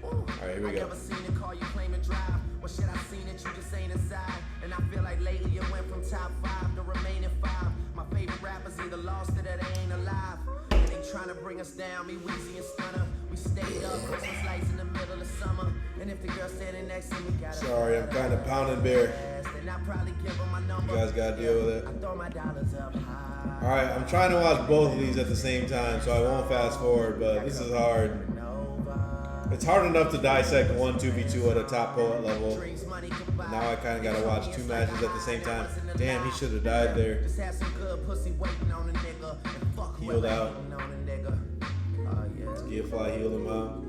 Alright, here we go. Or should I seen that you just ain't inside? And I feel like lately you went from top 5 to remaining 5. My favorite rappers either lost it or they ain't alive. And they tryna bring us down, me, Weezy, and Stunner. We stayed up, Christmas lights in the middle of summer. And if the girl standing next to me got Sorry, I'm kind of pounding beer. then I probably give her my number. You guys gotta deal with it. I throw my dollars up high. Alright, I'm trying to watch both of these at the same time, so I won't fast forward, but this is hard. It's hard enough to dissect 1 2v2 at a top poet level. Now I kind of gotta watch 2 matches at the same time. Damn, he should have died there. Just had some good pussy waiting on a nigga. And fuck Healed out. waiting on a nigga. Oh yeah. Skillfly healed him out.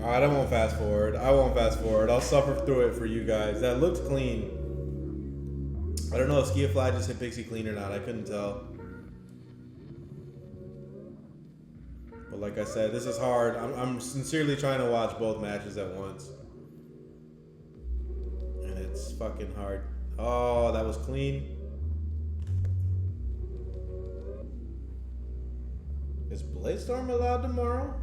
Alright, I won't fast forward. I'll suffer through it for you guys. That looked clean. I don't know if Skillfly just hit Pixie clean or not. I couldn't tell. But like I said, this is hard. I'm sincerely trying to watch both matches at once. And it's fucking hard. Oh, that was clean. Is Bladestorm allowed tomorrow?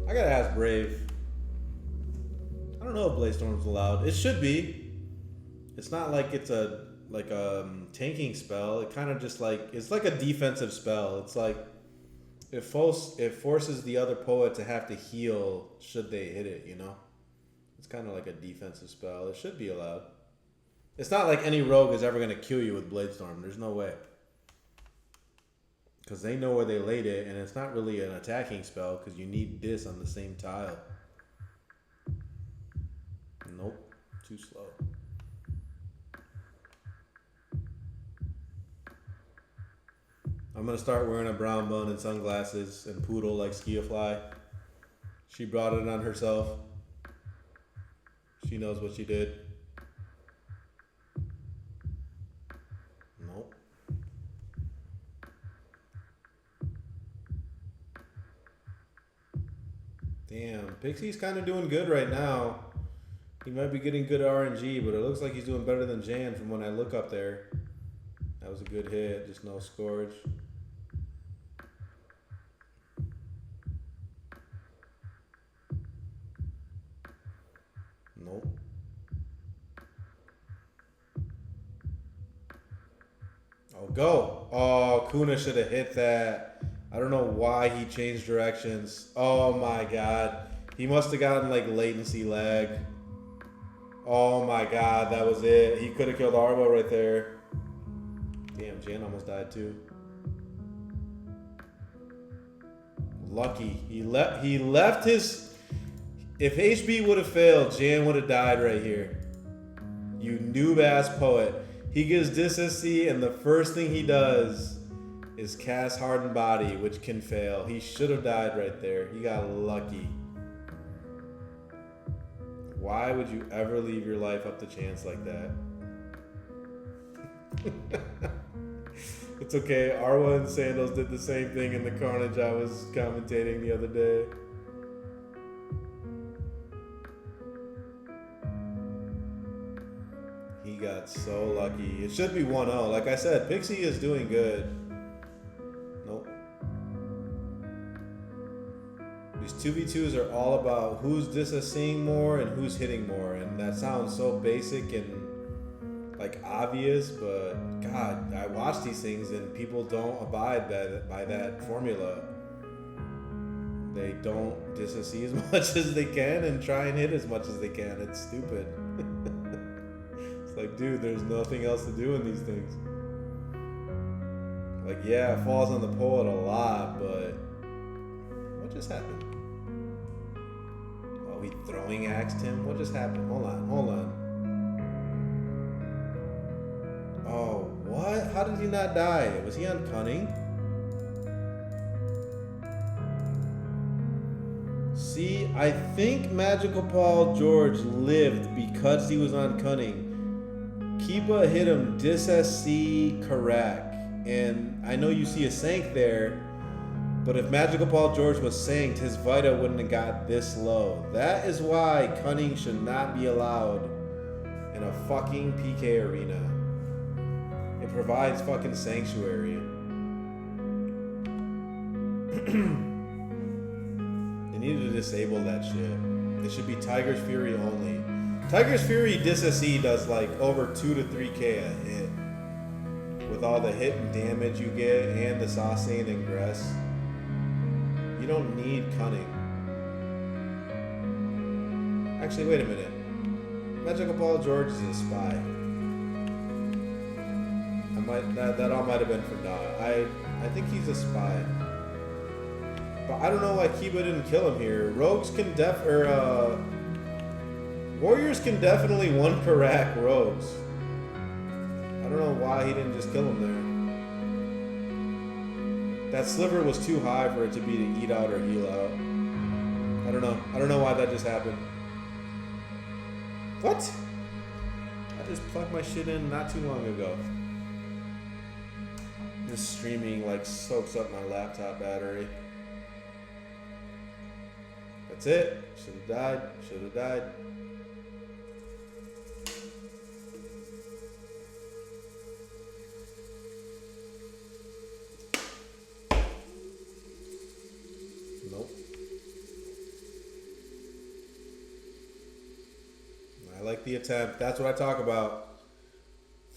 I gotta ask Brave. I don't know if Bladestorm's allowed. It should be. It's not like it's a tanking spell. It kind of just like it's like a defensive spell. It's like it forces the other poet to have to heal should they hit it. You know, it's kind of like a defensive spell. It should be allowed. It's not like any rogue is ever gonna kill you with Bladestorm. There's no way. Because they know where they laid it, and it's not really an attacking spell, because you need this on the same tile. Nope, too slow. I'm going to start wearing a brown bun and sunglasses and poodle like Skillfly. She brought it on herself. She knows what she did. Nope. Damn, Pixie's kind of doing good right now. He might be getting good RNG, but it looks like he's doing better than Jan from when I look up there. That was a good hit, just no scourge. Nope. Oh, go. Oh, Kuna should have hit that. I don't know why he changed directions. Oh my god. He must have gotten like latency lag. Oh my god, that was it. He could have killed Arbo right there. Damn, Jan almost died too. Lucky. He left his... If HB would have failed, Jan would have died right here. You noob ass poet. He gets dis SC and the first thing he does is cast Hardened Body, which can fail. He should have died right there. He got lucky. Why would you ever leave your life up to chance like that? It's okay. Arwa and Sandals did the same thing in the Carnage I was commentating the other day. He got so lucky. It should be 1-0. Like I said, Pixie is doing good. Nope. These 2v2s are all about who's dis-seeing more and who's hitting more. And that sounds so basic and like obvious, but God, I watch these things and people don't abide by that formula. They don't dis-see as much as they can and try and hit as much as they can. It's stupid. It's like, dude, there's nothing else to do in these things. Like, yeah, it falls on the poet a lot, but what just happened? Oh, he throwing axed him? What just happened? Hold on. Oh, what? How did he not die? Was he on Cunning? See, I think Magical Paul George lived because he was on Cunning. Kiba hit him dis-SC Karak. And I know you see a Sank there, but if Magical Paul George was Sanked, his Vita wouldn't have got this low. That is why Cunning should not be allowed in a fucking PK arena. It provides fucking sanctuary. They need to disable that shit. It should be Tiger's Fury only. Tiger's Fury Dis SE does like over 2 to 3k a hit. With all the hit and damage you get and the Sauceane Ingress. You don't need Cunning. Actually, wait a minute. Magical Paul George is a spy. That all might have been for Dot. I think he's a spy. But I don't know why Kiba didn't kill him here. Rogues can Warriors can definitely one Karak Rogues. I don't know why he didn't just kill him there. That sliver was too high for it to be to eat out or heal out. I don't know. I don't know why that just happened. What? I just plugged my shit in not too long ago. This streaming like soaks up my laptop battery. That's it. Should have died. Should have died. Nope. I like the attempt. That's what I talk about.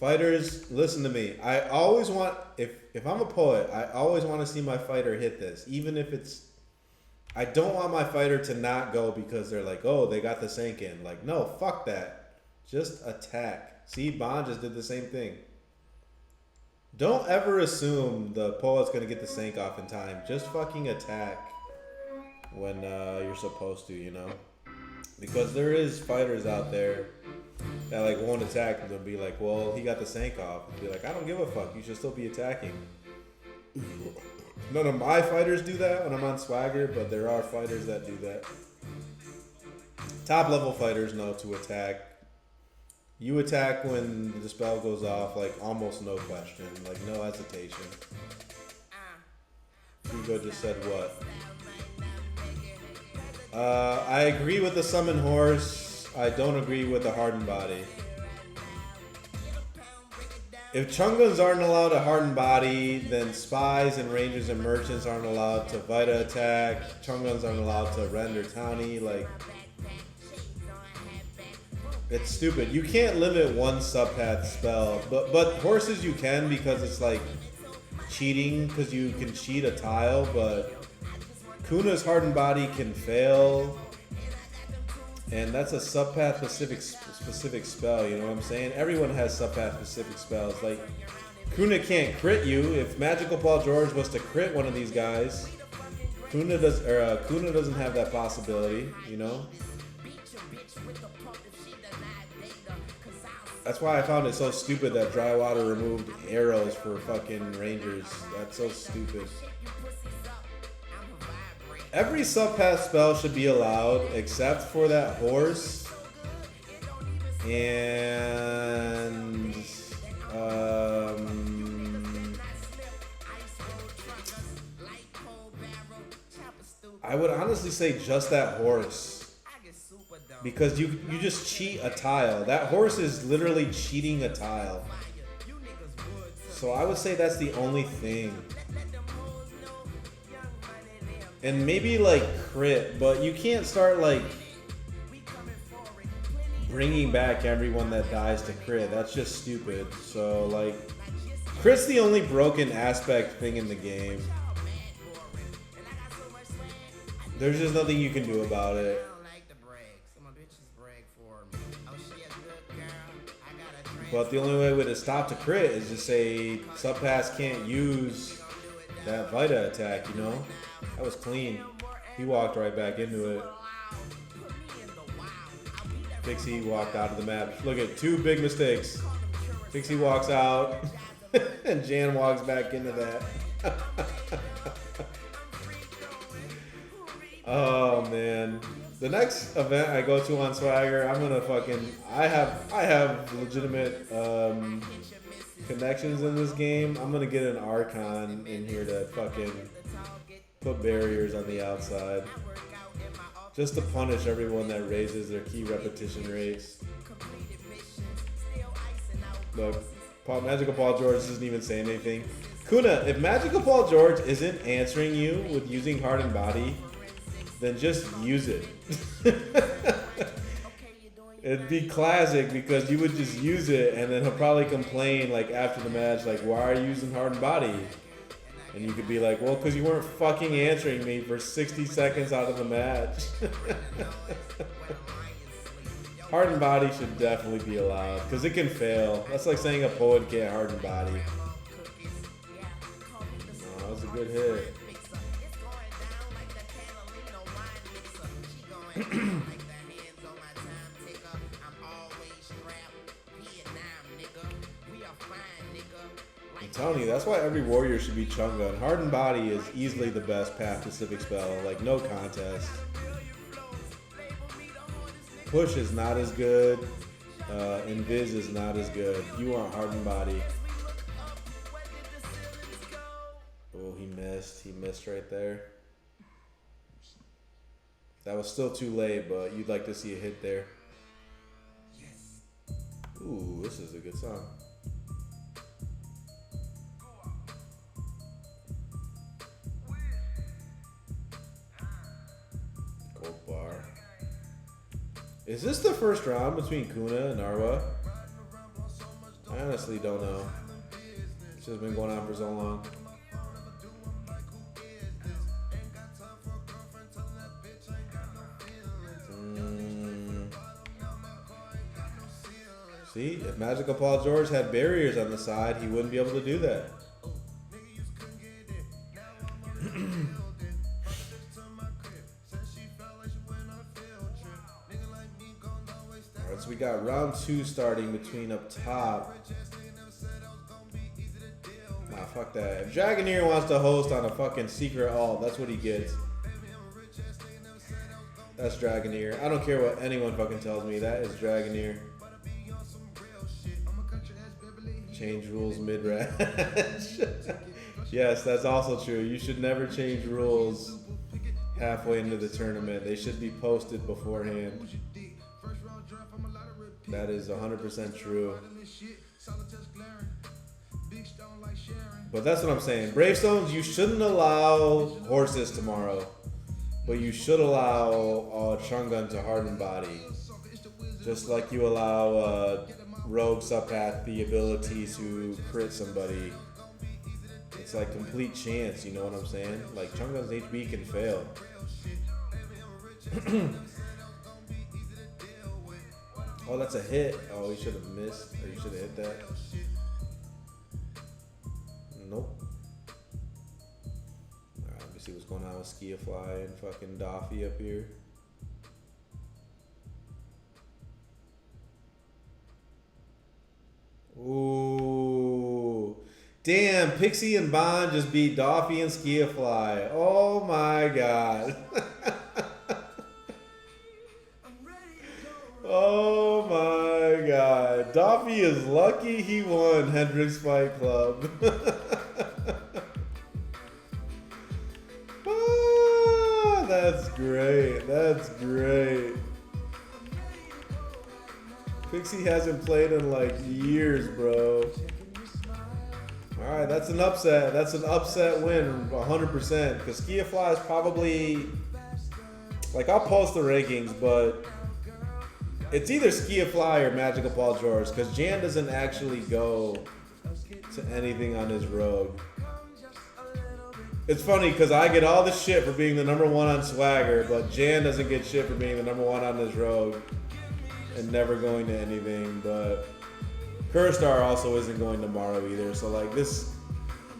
Fighters, listen to me. I always want, if I'm a poet, I always want to see my fighter hit this. Even if it's, I don't want my fighter to not go because they're like, oh, they got the Sank in. Like, no, fuck that. Just attack. See, Bond just did the same thing. Don't ever assume the poet's going to get the Sank off in time. Just fucking attack when you're supposed to, you know? Because there is fighters out there that like won't attack and they'll be like, well, he got the Sank off. And be like, I don't give a fuck. You should still be attacking. None of my fighters do that when I'm on Swagger, but there are fighters that do that. Top level fighters know to attack. You attack when the dispel goes off, like almost no question, like no hesitation. Hugo just said what? I agree with the summon horse. I don't agree with the hardened body. If Chunguns aren't allowed to harden body, then spies and rangers and merchants aren't allowed to Vita attack. Chunguns aren't allowed to render townie. Like, it's stupid. You can't limit one subpath spell, but horses you can because it's like cheating because you can cheat a tile. But Kuna's hardened body can fail. And that's a subpath specific spell, you know what I'm saying? Everyone has subpath specific spells. Like, Kuna can't crit you. If Magical Paul George was to crit one of these guys, Kuna doesn't have that possibility, you know? That's why I found it so stupid that Drywater removed arrows for fucking Rangers. That's so stupid. Every subpath spell should be allowed except for that horse and I would honestly say just that horse because you just cheat a tile. That horse is literally cheating a tile. So I would say that's the only thing. And maybe like crit, but you can't start like bringing back everyone that dies to crit. That's just stupid. So like, crit's the only broken aspect thing in the game. There's just nothing you can do about it. But the only way to stop the crit is to say subpass can't use that Vita attack, you know? That was clean. He walked right back into it. Pixie walked out of the map. Look at two big mistakes. Pixie walks out, and Jan walks back into that. Oh man. The next event I go to on Swagger, I'm gonna fucking I have legitimate connections in this game. I'm gonna get an Archon in here to fucking put barriers on the outside. Just to punish everyone that raises their key repetition rates. But Magical Paul George isn't even saying anything. Kuna, if Magical Paul George isn't answering you with using heart and body, then just use it. It'd be classic because you would just use it and then he'll probably complain like after the match, like, why are you using heart and body? And you could be like, well, because you weren't fucking answering me for 60 seconds out of the match. Heart and body should definitely be allowed because it can fail. That's like saying a poet can't heart and body. Oh, that was a good hit. I'm telling you, that's why every warrior should be Chunga. Heart and body is easily the best path to Civic Spell. Like, no contest. Push is not as good. Invis is not as good. You want heart and body. Oh, he missed. He missed right there. That was still too late, but you'd like to see a hit there. Ooh, this is a good song. Gold bar. Is this the first round between Kuna and Arwa? I honestly don't know. It's just been going on for so long. See, if Magical Paul George had barriers on the side, he wouldn't be able to do that. Alright, so we got round 2 starting between up top. Nah, fuck that. If Dragoneer wants to host on a fucking secret alt, that's what he gets. That's Dragoneer. I don't care what anyone fucking tells me. That is Dragoneer. Change rules mid-range. Yes, that's also true. You should never change rules halfway into the tournament. They should be posted beforehand. That is 100% true. But that's what I'm saying. Bravestones, you shouldn't allow horses tomorrow. But you should allow Chungun to harden body. Just like you allow Rogue Subpath the ability to crit somebody. It's like complete chance, you know what I'm saying? Like Chungun's HB can fail. Oh, that's a hit. Oh, he should have missed, or he should have hit that. Nope. Alright, let me see what's going on with Skiafly and fucking Doffy up here. Ooh. Damn, Pixie and Bond just beat Doffy and Skiafly. Oh my god. Oh my god. Doffy is lucky he won Hendrix Fight Club. Ah, that's great. That's great. Pixie hasn't played in like years, bro. Alright, that's an upset. That's an upset win, 100%. Because Skiafly is probably... Like, I'll post the rankings, but... It's either Skiafly or Magical Paul George. Because Jan doesn't actually go to anything on his rogue. It's funny because I get all the shit for being the #1 on Swagger, but Jan doesn't get shit for being the #1 on his rogue. And never going to anything, but Kurstar also isn't going tomorrow either. So like this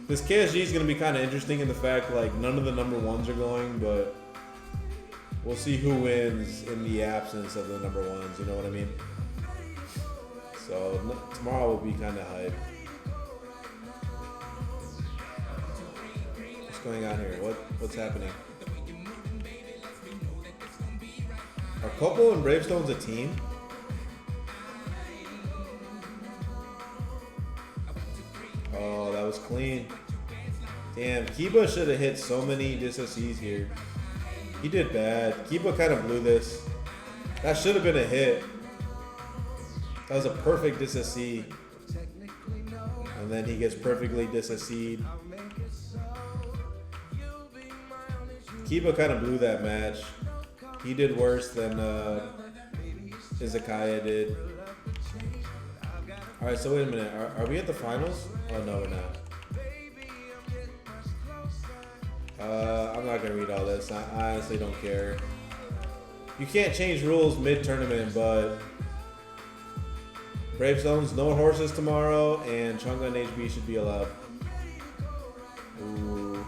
KSG is going to be kind of interesting in the fact like none of the #1s are going, but we'll see who wins in the absence of the #1s. You know what I mean? So tomorrow will be kind of hype. What's going on here? What's happening? Are Copo and Bravestones a team? Oh, that was clean. Damn, Kiba should have hit so many DSOCs here. He did bad. Kiba kind of blew this. That should have been a hit. That was a perfect DSOC. and then he gets perfectly disassed. Kiba kind of blew that match. He did worse than Izakaya did. All right, so wait a minute. Are we at the finals? Oh no, we're not. I'm not gonna read all this. I honestly don't care. You can't change rules mid-tournament, but Brave Stones, no horses tomorrow, and Chunga and HB should be allowed. Ooh.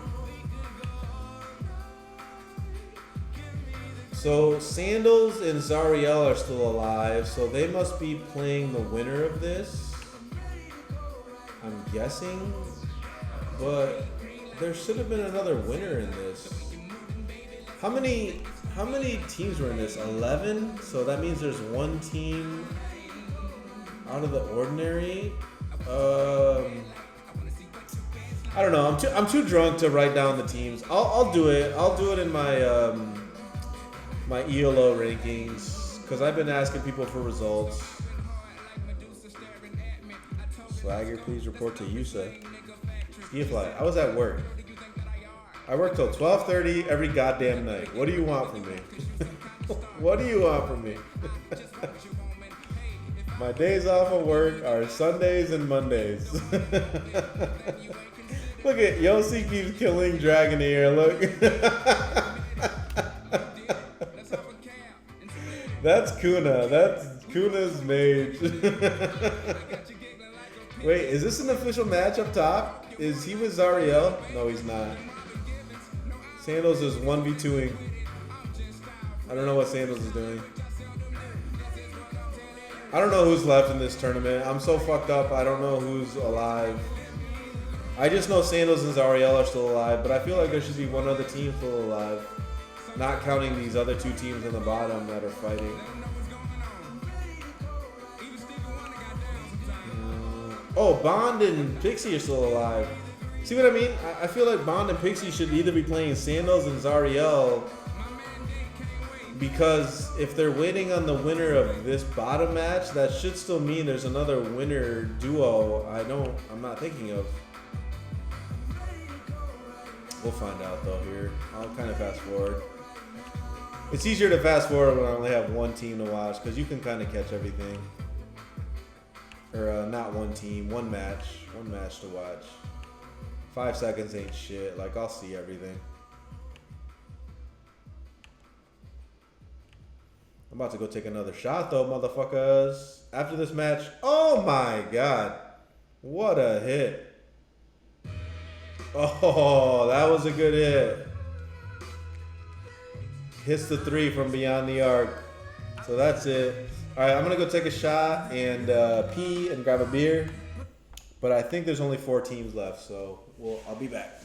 So Sandals and Zariel are still alive, so they must be playing the winner of this. I'm guessing, but there should have been another winner in this. How many teams were in this? 11. So that means there's one team out of the ordinary. I don't know. I'm too drunk to write down the teams. I'll do it. I'll do it in my my ELO rankings because I've been asking people for results. Swagger, please report to Yusa. Fly. I was at work. I work till 12:30 every goddamn night. What do you want from me? What do you want from me? My days off of work are Sundays and Mondays. Look at Yossi keeps killing Dragonair. Look. That's Kuna. That's Kuna's mage. Wait, is this an official match up top? Is he with Zariel? No, he's not. Sandals is 1v2ing. I don't know what Sandals is doing. I don't know who's left in this tournament. I'm so fucked up. I don't know who's alive. I just know Sandals and Zariel are still alive, but I feel like there should be one other team still alive. Not counting these other two teams on the bottom that are fighting. Oh, Bond and Pixie are still alive. See what I mean? I feel like Bond and Pixie should either be playing Sandals and Zariel, because if they're waiting on the winner of this bottom match, that should still mean there's another winner duo I'm not thinking of. We'll find out though here. I'll kind of fast forward. It's easier to fast forward when I only have one team to watch because you can kind of catch everything. Or not one team, one match to watch. 5 seconds ain't shit. Like, I'll see everything. I'm about to go take another shot though, motherfuckers. After this match, oh my god, what a hit. Oh, that was a good hit. Hits the 3 from beyond the arc. So that's it. All right, I'm gonna go take a shot and pee and grab a beer. But I think there's only 4 teams left, so I'll be back.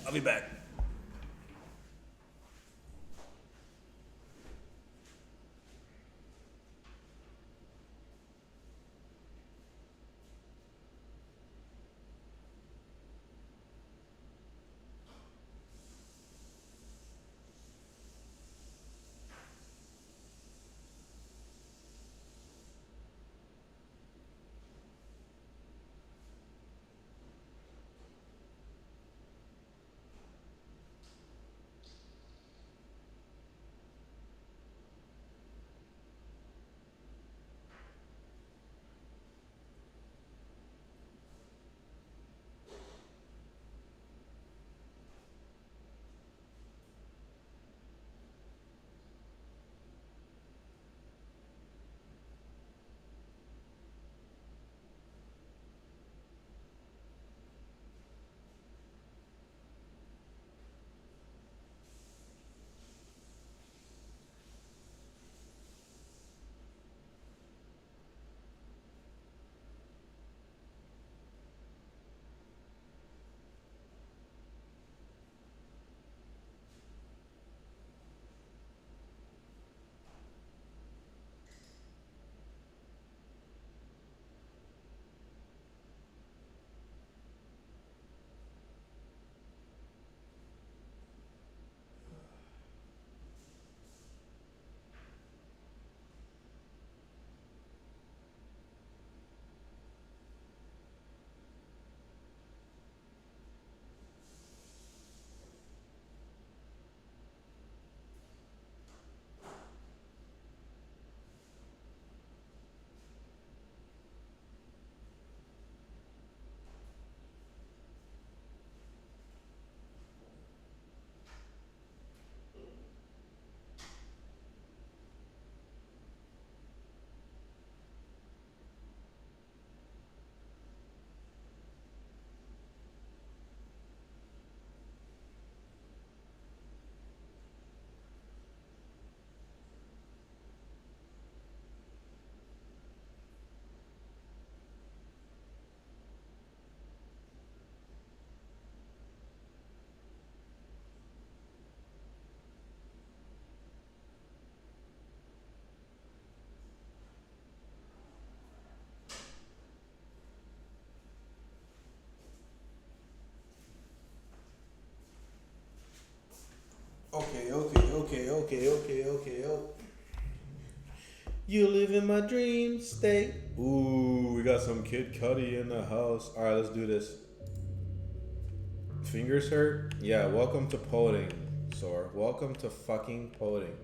Okay. Oh. You live in my dream state. Ooh, we got some Kid Cudi in the house. All right, let's do this. Fingers hurt? Yeah, welcome to Poding, Sor. Welcome to fucking Poding.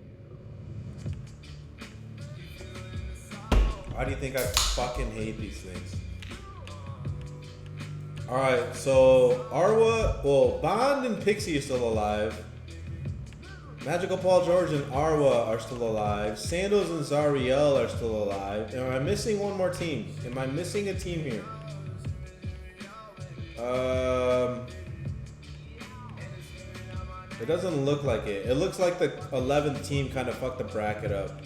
Why do you think I fucking hate these things? Alright, so Arwa, well, Bond and Pixie are still alive. Magical Paul George and Arwa are still alive. Sandals and Zariel are still alive. Am I missing one more team? Am I missing a team here? It doesn't look like it. It looks like the 11th team kind of fucked the bracket up.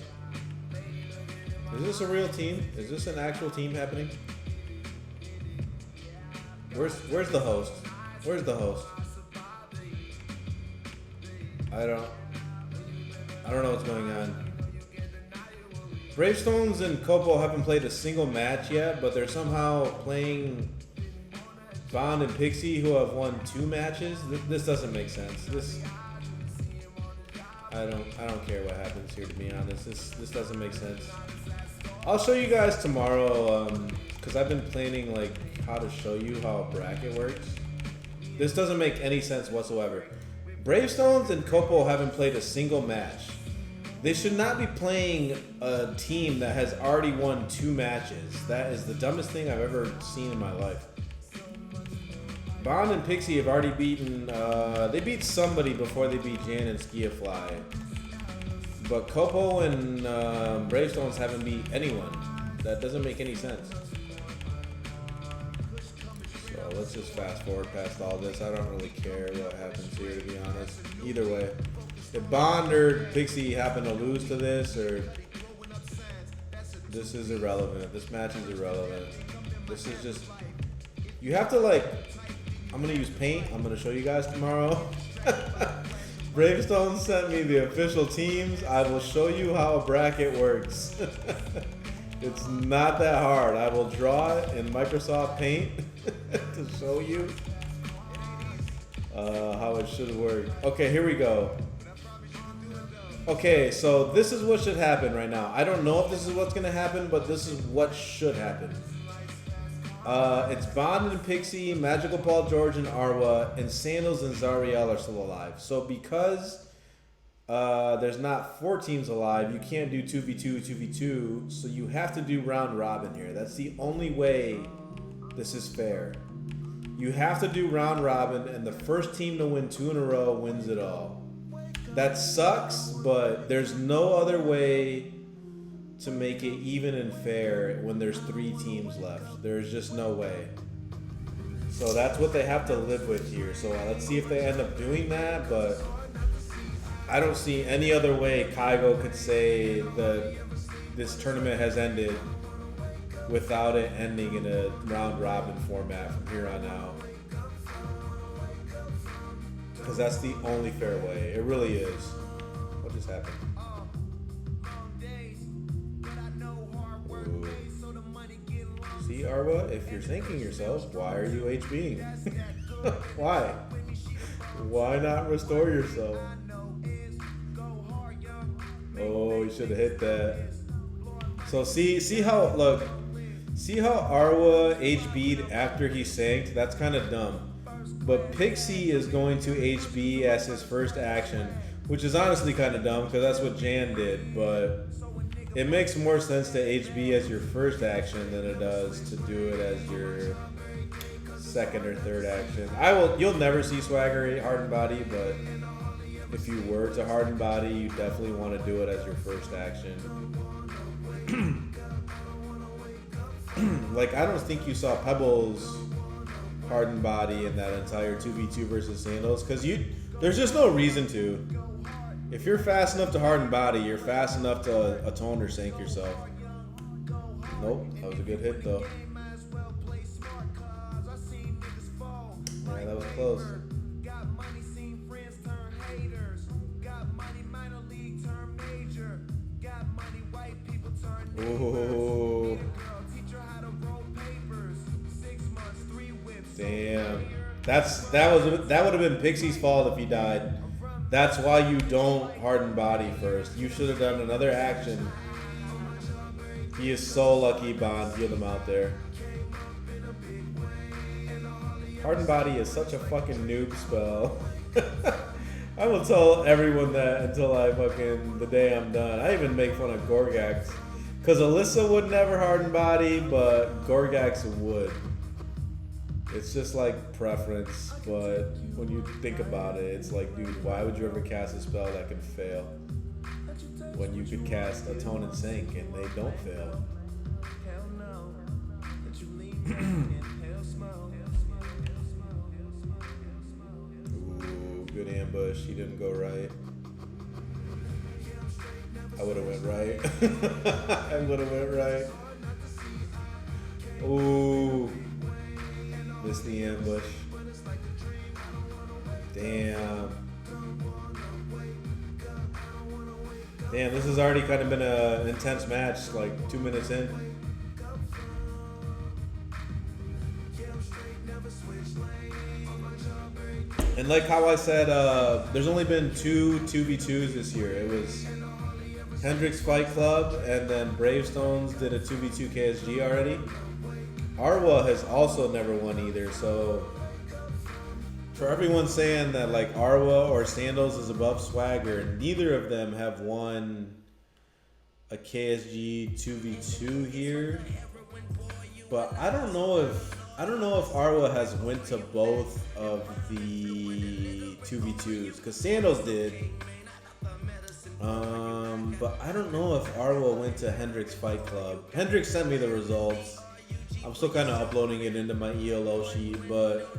Is this a real team? Is this an actual team happening? Where's the host? Where's the host? I don't know what's going on. Bravestones and Copo haven't played a single match yet, but they're somehow playing Bond and Pixie, who have won 2 matches. This doesn't make sense. I don't care what happens here, to be honest. This doesn't make sense. I'll show you guys tomorrow, because I've been planning like how to show you how a bracket works. This doesn't make any sense whatsoever. Bravestones and Copo haven't played a single match. They should not be playing a team that has already won 2 matches. That is the dumbest thing I've ever seen in my life. Bond and Pixie have already beaten, they beat somebody before they beat Jan and Skiafly. But Copo and Bravestones haven't beat anyone. That doesn't make any sense. So let's just fast forward past all this. I don't really care what happens here, to be honest. Either way. If Bond or Pixie happen to lose to this, or this is irrelevant. This match is irrelevant. This is just, you have to like, I'm going to use paint. I'm going to show you guys tomorrow. Bravestone sent me the official teams. I will show you how a bracket works. It's not that hard. I will draw it in Microsoft Paint to show you how it should work. Okay, here we go. Okay, so this is what should happen right now. I don't know if this is what's going to happen, but this is what should happen. It's Bond and Pixie, Magical Paul George and Arwa, and Sandals and Zariel are still alive. So because there's not 4 teams alive, you can't do 2v2, 2v2, so you have to do round robin here. That's the only way this is fair. You have to do round robin, and the first team to win 2 in a row wins it all. That sucks, but there's no other way to make it even and fair when there's 3 teams left. There's just no way. So that's what they have to live with here. So let's see if they end up doing that, but I don't see any other way Kygo could say that this tournament has ended without it ending in a round robin format from here on out. Because that's the only fair way. It really is. What just happened? Ooh. See, Arwa, if you're thinking yourself, why are you HBing? Why? Why not restore yourself? Oh, you should have hit that. So see how Arwa HB'd after he sanked? That's kind of dumb. But Pixie is going to HB as his first action, which is honestly kind of dumb because that's what Jan did. But it makes more sense to HB as your first action than it does to do it as your second or third action. You'll never see Swagger hardened body, but if you were to harden body, you definitely want to do it as your first action. Like, I don't think you saw Pebbles hardened body in that entire 2v2 versus Sandals, because there's just no reason to. If you're fast enough to harden body, you're fast enough to atone or sank yourself. Nope, that was a good hit though. Yeah, that was close. Ooh. Damn. That would have been Pixie's fault if he died. That's why you don't harden body first. You should have done another action. He is so lucky Bond healed him out there. Harden body is such a fucking noob spell. I will tell everyone that until the day I'm done. I even make fun of Gorgax. Because Alyssa would never harden body, but Gorgax would. It's just like preference, but when you think about it, it's like, dude, why would you ever cast a spell that can fail? When you could cast Atone and Sink and they don't fail. Ooh, good ambush. He didn't go right. I would have went right. I would have went right. Ooh. Missed the ambush. Damn. Damn, this has already kind of been an intense match, like 2 minutes in. And like how I said, there's only been 2v2s this year. It was Hendrix Fight Club, and then Bravestones did a 2v2 KSG already. Arwa has also never won either, so for everyone saying that like Arwa or Sandals is above Swagger, neither of them have won a KSG 2v2 here. But I don't know if Arwa has went to both of the 2v2s, because Sandals did. But I don't know if Arwa went to Hendrix Fight Club. Hendrix sent me the results. I'm still kind of uploading it into my ELO sheet, but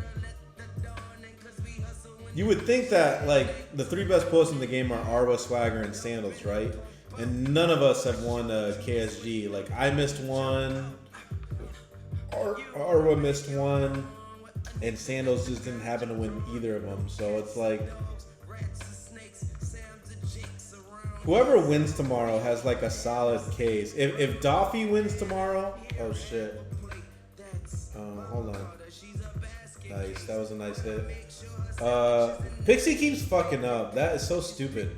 you would think that like the three best posts in the game are Arwa, Swagger, and Sandals, right? And none of us have won a KSG. Like I missed one, Arwa missed one, and Sandals just didn't happen to win either of them. So it's like whoever wins tomorrow has like a solid case. If Doffy wins tomorrow, oh shit. Hold on. Nice, that was a nice hit. Pixie keeps fucking up. That is so stupid.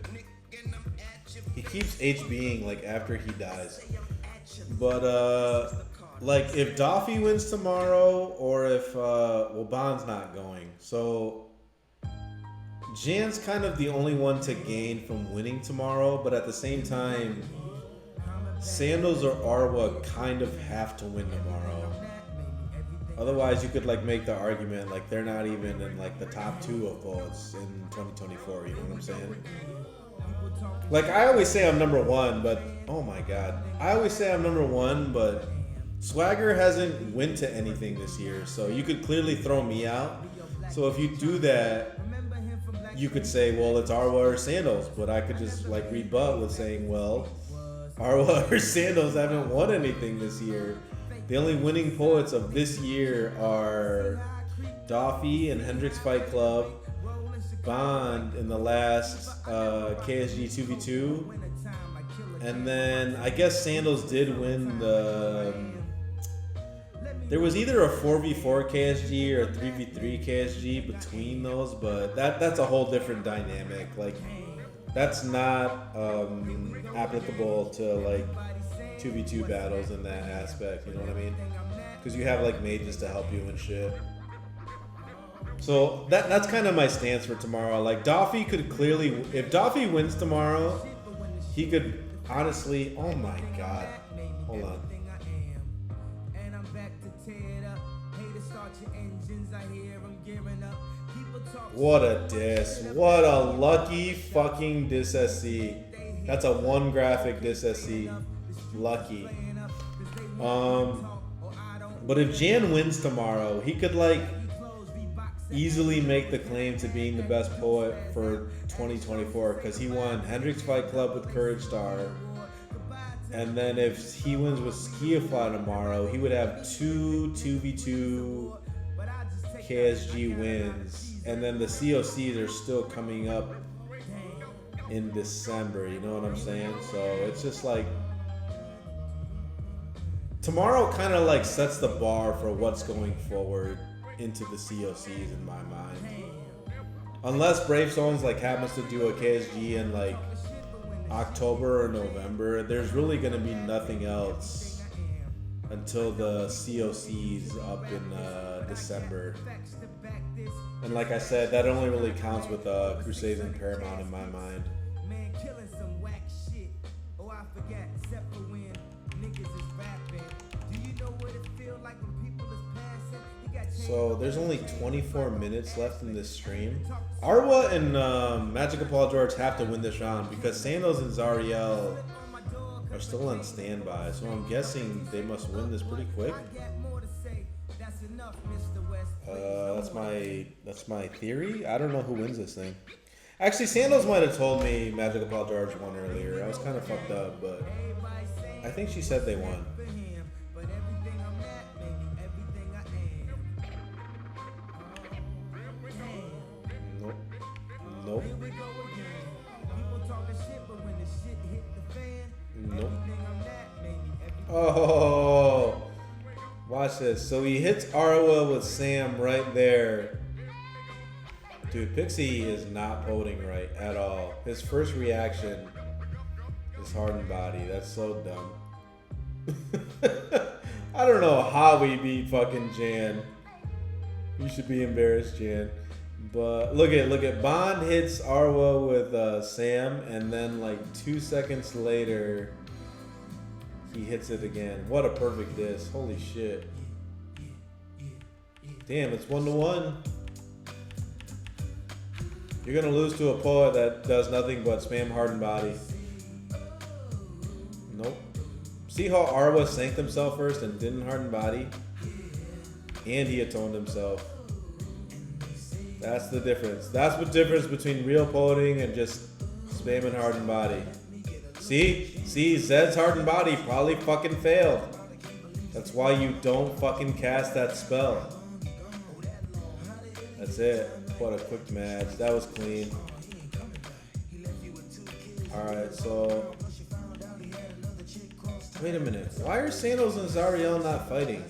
He keeps HBing like after he dies. But like if Doffy wins tomorrow, or if well, Bond's not going. So Jan's kind of the only one to gain from winning tomorrow, but at the same time, Sandals or Arwa kind of have to win tomorrow. Otherwise, you could like make the argument like they're not even in like the top 2 of votes in 2024. You know what I'm saying? Like I always say I'm number 1, but oh my god, I always say I'm number 1, but Swagger hasn't went to anything this year, so you could clearly throw me out. So if you do that, you could say, well, it's Arwa or Sandals, but I could just like rebut with saying, well, Arwa or Sandals haven't won anything this year. The only winning poets of this year are Doffy and Hendrix Fight Club, Bond in the last KSG 2v2, and then I guess Sandals did win the... There was either a 4v4 KSG or a 3v3 KSG between those, but that's a whole different dynamic. Like, that's not applicable to like 2v2 battles in that aspect, you know what I mean? Because you have like mages to help you and shit. So that's kind of my stance for tomorrow. Like Doffy could clearly, if Doffy wins tomorrow, he could honestly, oh my god, hold on. What a diss. What a lucky fucking diss SC. That's a 1 graphic diss SC. Lucky. But if Jan wins tomorrow, he could like easily make the claim to being the best poet for 2024 because he won Hendrix Fight Club with Courage Star. And then if he wins with Skiafly tomorrow, he would have 2v2 KSG wins. And then the COCs are still coming up in December, you know what I'm saying? So it's just like tomorrow kind of like sets the bar for what's going forward into the COCs in my mind. Unless Bravestones like happens to do a KSG in like October or November, there's really gonna be nothing else until the COC's up in December. And like I said, that only really counts with Crusades and Paramount in my mind. Man, killing some whack shit. Oh, I forgot, except for when niggas is rapping. Do you know what it feel like when people is passing? You got So there's only 24 minutes left in this stream. Arwa and Magical Paul George have to win this round because Sandoz and Zariel are still on standby. So I'm guessing they must win this pretty quick. That's my theory. I don't know who wins this thing. Actually, Sandoz might have told me Magical Paul George won earlier. I was kind of fucked up, but I think she said they won. Nope. Nope. Oh, watch this. So he hits Arwa with Sam right there. Dude, Pixie is not voting right at all. His first reaction is hardened body. That's so dumb. I don't know how we beat fucking Jan. You should be embarrassed, Jan. But look at Bond hits Arwa with Sam, and then like 2 seconds later, he hits it again. What a perfect diss! Holy shit! Damn, it's 1-1. You're gonna lose to a poet that does nothing but spam hardened body. Nope. See how Arwa sanked himself first and didn't harden body, and he atoned himself. That's the difference. That's the difference between real poeting and just spamming hardened body. See, Zed's hardened body probably fucking failed. That's why you don't fucking cast that spell. That's it. What a quick match. That was clean. Alright, so... Wait a minute. Why are Sandoz and Zariel not fighting?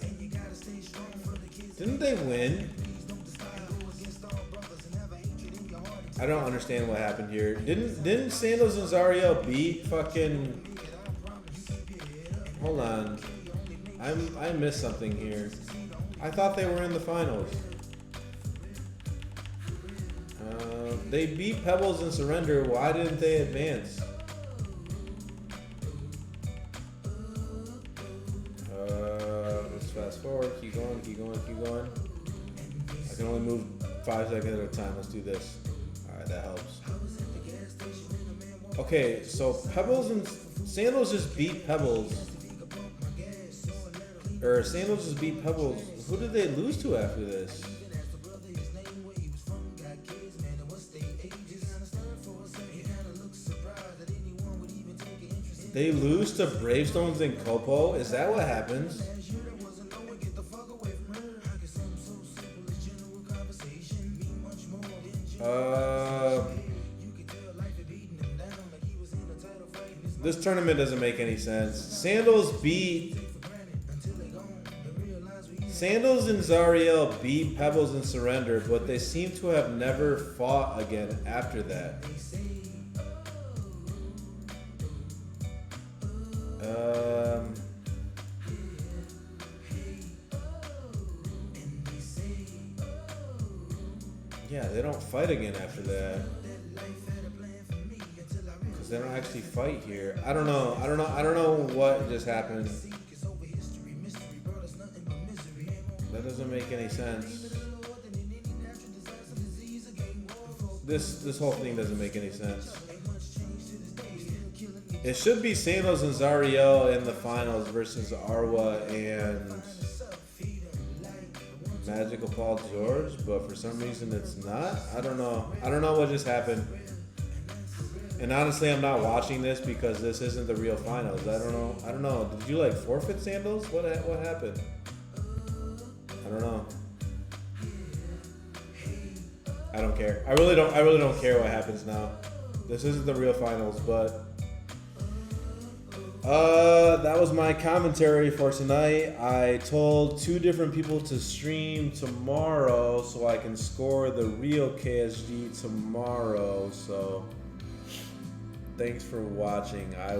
Didn't they win? I don't understand what happened here. Didn't Sandoz and Zariel beat fucking... Hold on. I missed something here. I thought they were in the finals. They beat Pebbles and Surrender. Why didn't they advance? Let's fast forward. Keep going. I can only move 5 seconds at a time. Let's do this. Alright, that helps. Okay, so Pebbles and Sandoz just beat Pebbles. Or Sandoz just beat Pebbles. Who did they lose to after this? They lose to Bravestones and Copo? Is that what happens? This tournament doesn't make any sense. Sandoz and Zariel beat Pebbles and Surrender, but they seem to have never fought again after that. Yeah, they don't fight again after that. Because they don't actually fight here. I don't know what just happened. That doesn't make any sense. This whole thing doesn't make any sense. It should be Sandoz and Zariel in the finals versus Arwa and Magical Paul George, but for some reason it's not. I don't know what just happened. And honestly, I'm not watching this because this isn't the real finals. I don't know. Did you like forfeit Sandoz? What happened? I don't know. I don't care. I really don't care what happens now. This isn't the real finals, but That was my commentary for tonight. I told 2 different people to stream tomorrow so I can score the real KSG tomorrow. So thanks for watching. I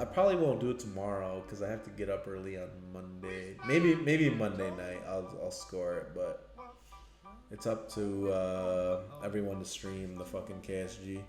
probably won't do it tomorrow because I have to get up early on Monday. Maybe Monday night I'll score it, but it's up to everyone to stream the fucking KSG.